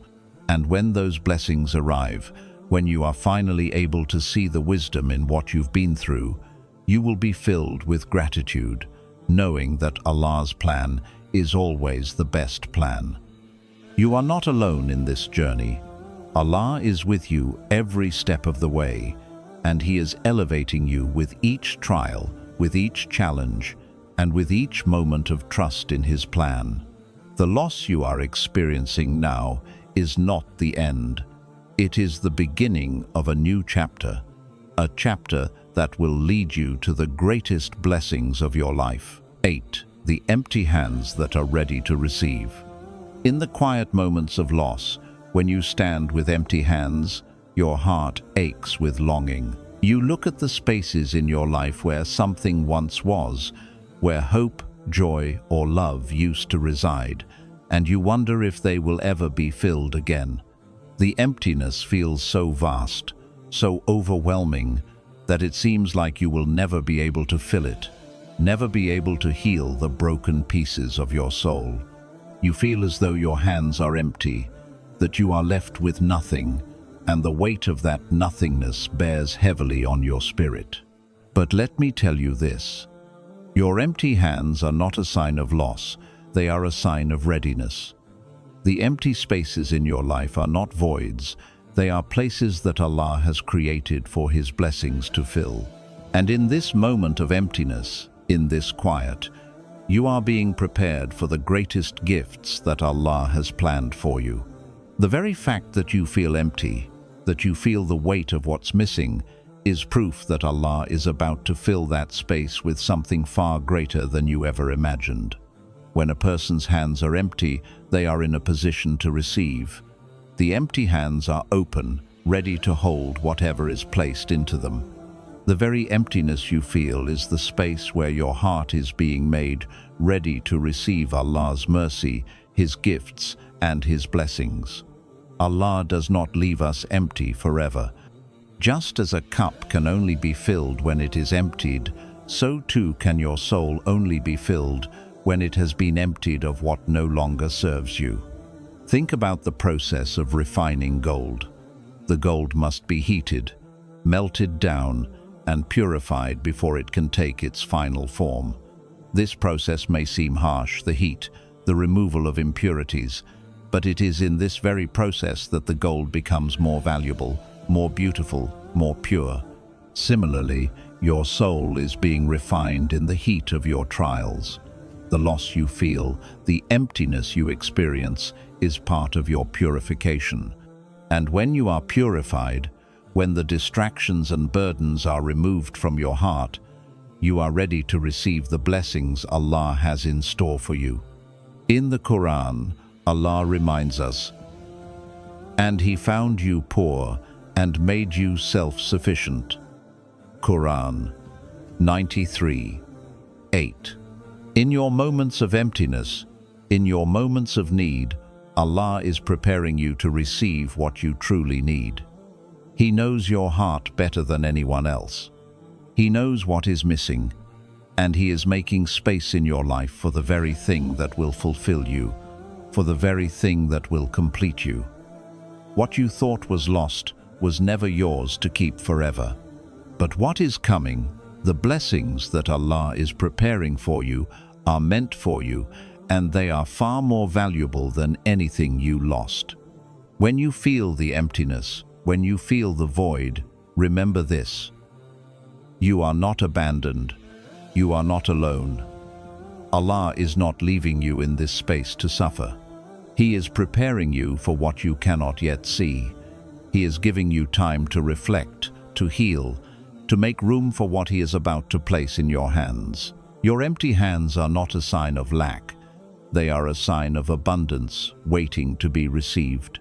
And when those blessings arrive, when you are finally able to see the wisdom in what you've been through, you will be filled with gratitude, knowing that Allah's plan is always the best plan. You are not alone in this journey. Allah is with you every step of the way, and He is elevating you with each trial, with each challenge, and with each moment of trust in His plan. The loss you are experiencing now is not the end. It is the beginning of a new chapter, a chapter that will lead you to the greatest blessings of your life. 8. The empty hands that are ready to receive. In the quiet moments of loss, when you stand with empty hands, your heart aches with longing. You look at the spaces in your life where something once was, where hope, joy, or love used to reside, and you wonder if they will ever be filled again. The emptiness feels so vast, so overwhelming, that it seems like you will never be able to fill it, never be able to heal the broken pieces of your soul. You feel as though your hands are empty, that you are left with nothing, and the weight of that nothingness bears heavily on your spirit. But let me tell you this: your empty hands are not a sign of loss, they are a sign of readiness. The empty spaces in your life are not voids, they are places that Allah has created for His blessings to fill. And in this moment of emptiness, in this quiet, you are being prepared for the greatest gifts that Allah has planned for you. The very fact that you feel empty, that you feel the weight of what's missing, is proof that Allah is about to fill that space with something far greater than you ever imagined. When a person's hands are empty, they are in a position to receive. The empty hands are open, ready to hold whatever is placed into them. The very emptiness you feel is the space where your heart is being made ready to receive Allah's mercy, His gifts, and His blessings. Allah does not leave us empty forever. Just as a cup can only be filled when it is emptied, so too can your soul only be filled when it has been emptied of what no longer serves you. Think about the process of refining gold. The gold must be heated, melted down, and purified before it can take its final form. This process may seem harsh, the heat, the removal of impurities, but it is in this very process that the gold becomes more valuable, more beautiful, more pure. Similarly, your soul is being refined in the heat of your trials. The loss you feel, the emptiness you experience, is part of your purification. And when you are purified, when the distractions and burdens are removed from your heart, you are ready to receive the blessings Allah has in store for you. In the Quran, Allah reminds us, "And He found you poor and made you self-sufficient." Quran 93:8. In your moments of emptiness, in your moments of need, Allah is preparing you to receive what you truly need. He knows your heart better than anyone else. He knows what is missing, and He is making space in your life for the very thing that will fulfill you, for the very thing that will complete you. What you thought was lost was never yours to keep forever. But what is coming, the blessings that Allah is preparing for you, are meant for you, and they are far more valuable than anything you lost. When you feel the emptiness, when you feel the void, remember this: you are not abandoned, you are not alone. Allah is not leaving you in this space to suffer. He is preparing you for what you cannot yet see. He is giving you time to reflect, to heal, to make room for what He is about to place in your hands. Your empty hands are not a sign of lack. They are a sign of abundance, waiting to be received.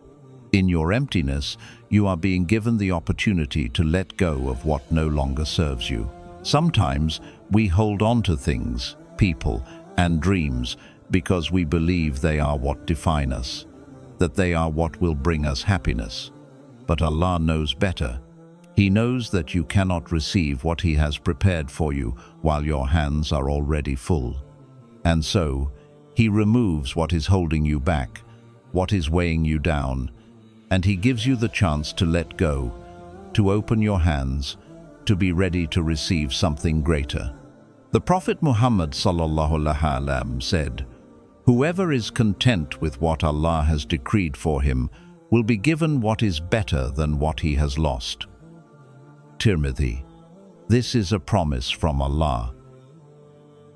In your emptiness, you are being given the opportunity to let go of what no longer serves you. Sometimes we hold on to things, people, and dreams because we believe they are what define us, that they are what will bring us happiness. But Allah knows better. He knows that you cannot receive what He has prepared for you while your hands are already full. And so, He removes what is holding you back, what is weighing you down, and He gives you the chance to let go, to open your hands, to be ready to receive something greater. The Prophet Muhammad ﷺ said, "Whoever is content with what Allah has decreed for him will be given what is better than what he has lost." Tirmidhi. This is a promise from Allah.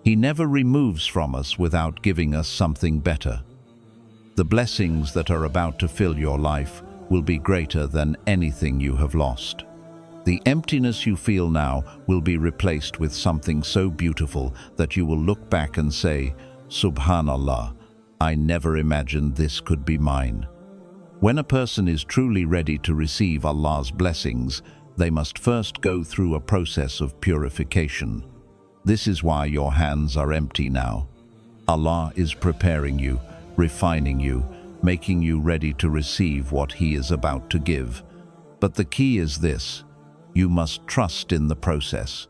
He never removes from us without giving us something better. The blessings that are about to fill your life will be greater than anything you have lost. The emptiness you feel now will be replaced with something so beautiful that you will look back and say, "Subhanallah, I never imagined this could be mine." When a person is truly ready to receive Allah's blessings, they must first go through a process of purification. This is why your hands are empty now. Allah is preparing you, refining you, making you ready to receive what He is about to give. But the key is this: you must trust in the process.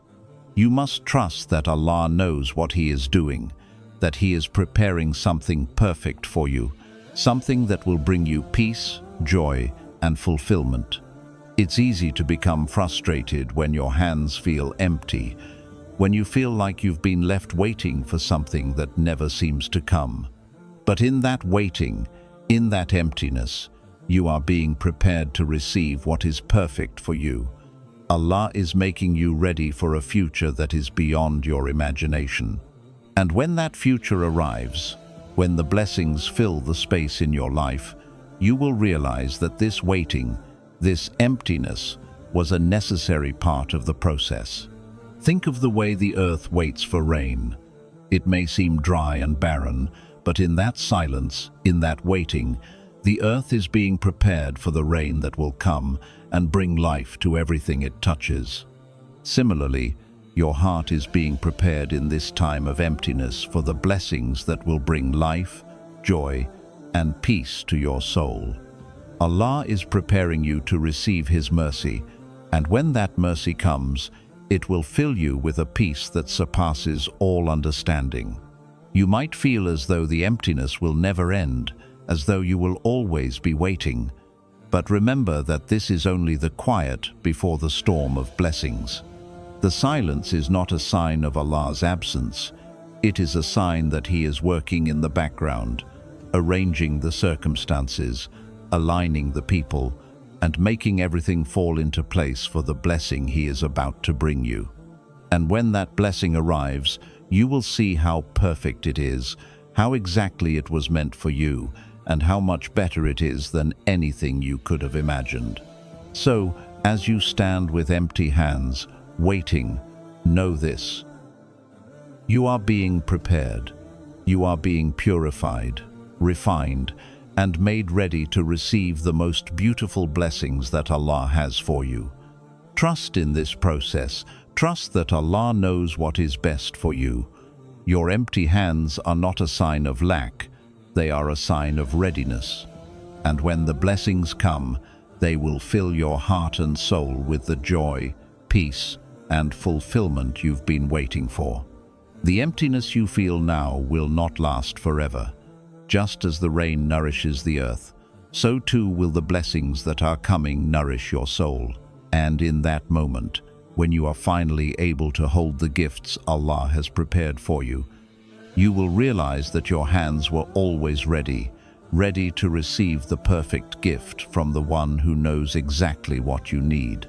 You must trust that Allah knows what He is doing, that He is preparing something perfect for you, something that will bring you peace, joy, and fulfillment. It's easy to become frustrated when your hands feel empty, when you feel like you've been left waiting for something that never seems to come. But in that waiting, in that emptiness, you are being prepared to receive what is perfect for you. Allah is making you ready for a future that is beyond your imagination. And when that future arrives, when the blessings fill the space in your life, you will realize that this waiting, this emptiness, was a necessary part of the process. Think of the way the earth waits for rain. It may seem dry and barren, but in that silence, in that waiting, the earth is being prepared for the rain that will come and bring life to everything it touches. Similarly, your heart is being prepared in this time of emptiness for the blessings that will bring life, joy, and peace to your soul. Allah is preparing you to receive His mercy, and when that mercy comes, it will fill you with a peace that surpasses all understanding. You might feel as though the emptiness will never end, as though you will always be waiting. But remember that this is only the quiet before the storm of blessings. The silence is not a sign of Allah's absence. It is a sign that He is working in the background, arranging the circumstances, aligning the people, and making everything fall into place for the blessing He is about to bring you. And when that blessing arrives, you will see how perfect it is, how exactly it was meant for you, and how much better it is than anything you could have imagined. So, as you stand with empty hands, waiting, know this: you are being prepared, you are being purified, refined, and made ready to receive the most beautiful blessings that Allah has for you. Trust in this process. Trust that Allah knows what is best for you. Your empty hands are not a sign of lack, they are a sign of readiness. And when the blessings come, they will fill your heart and soul with the joy, peace, and fulfillment you've been waiting for. The emptiness you feel now will not last forever. Just as the rain nourishes the earth, so too will the blessings that are coming nourish your soul. And in that moment, when you are finally able to hold the gifts Allah has prepared for you, you will realize that your hands were always ready to receive the perfect gift from the one who knows exactly what you need.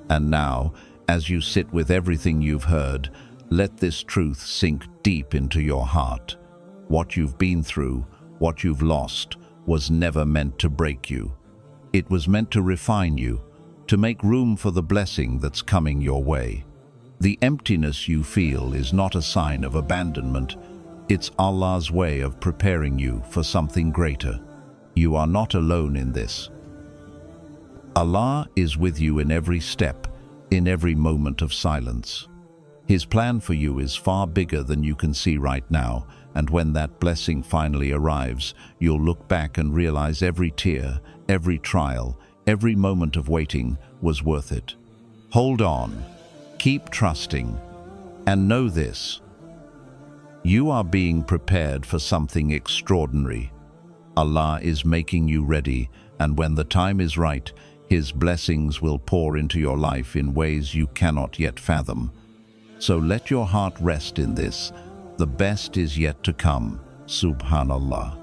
And now, as you sit with everything you've heard, let this truth sink deep into your heart. What you've been through, what you've lost, was never meant to break you. It was meant to refine you, to make room for the blessing that's coming your way. The emptiness you feel is not a sign of abandonment. It's Allah's way of preparing you for something greater. You are not alone in this. Allah is with you in every step, in every moment of silence. His plan for you is far bigger than you can see right now, and when that blessing finally arrives, you'll look back and realize every tear, every trial, every moment of waiting was worth it. Hold on, keep trusting, and know this: you are being prepared for something extraordinary. Allah is making you ready, and when the time is right, His blessings will pour into your life in ways you cannot yet fathom. So let your heart rest in this. The best is yet to come. Subhanallah.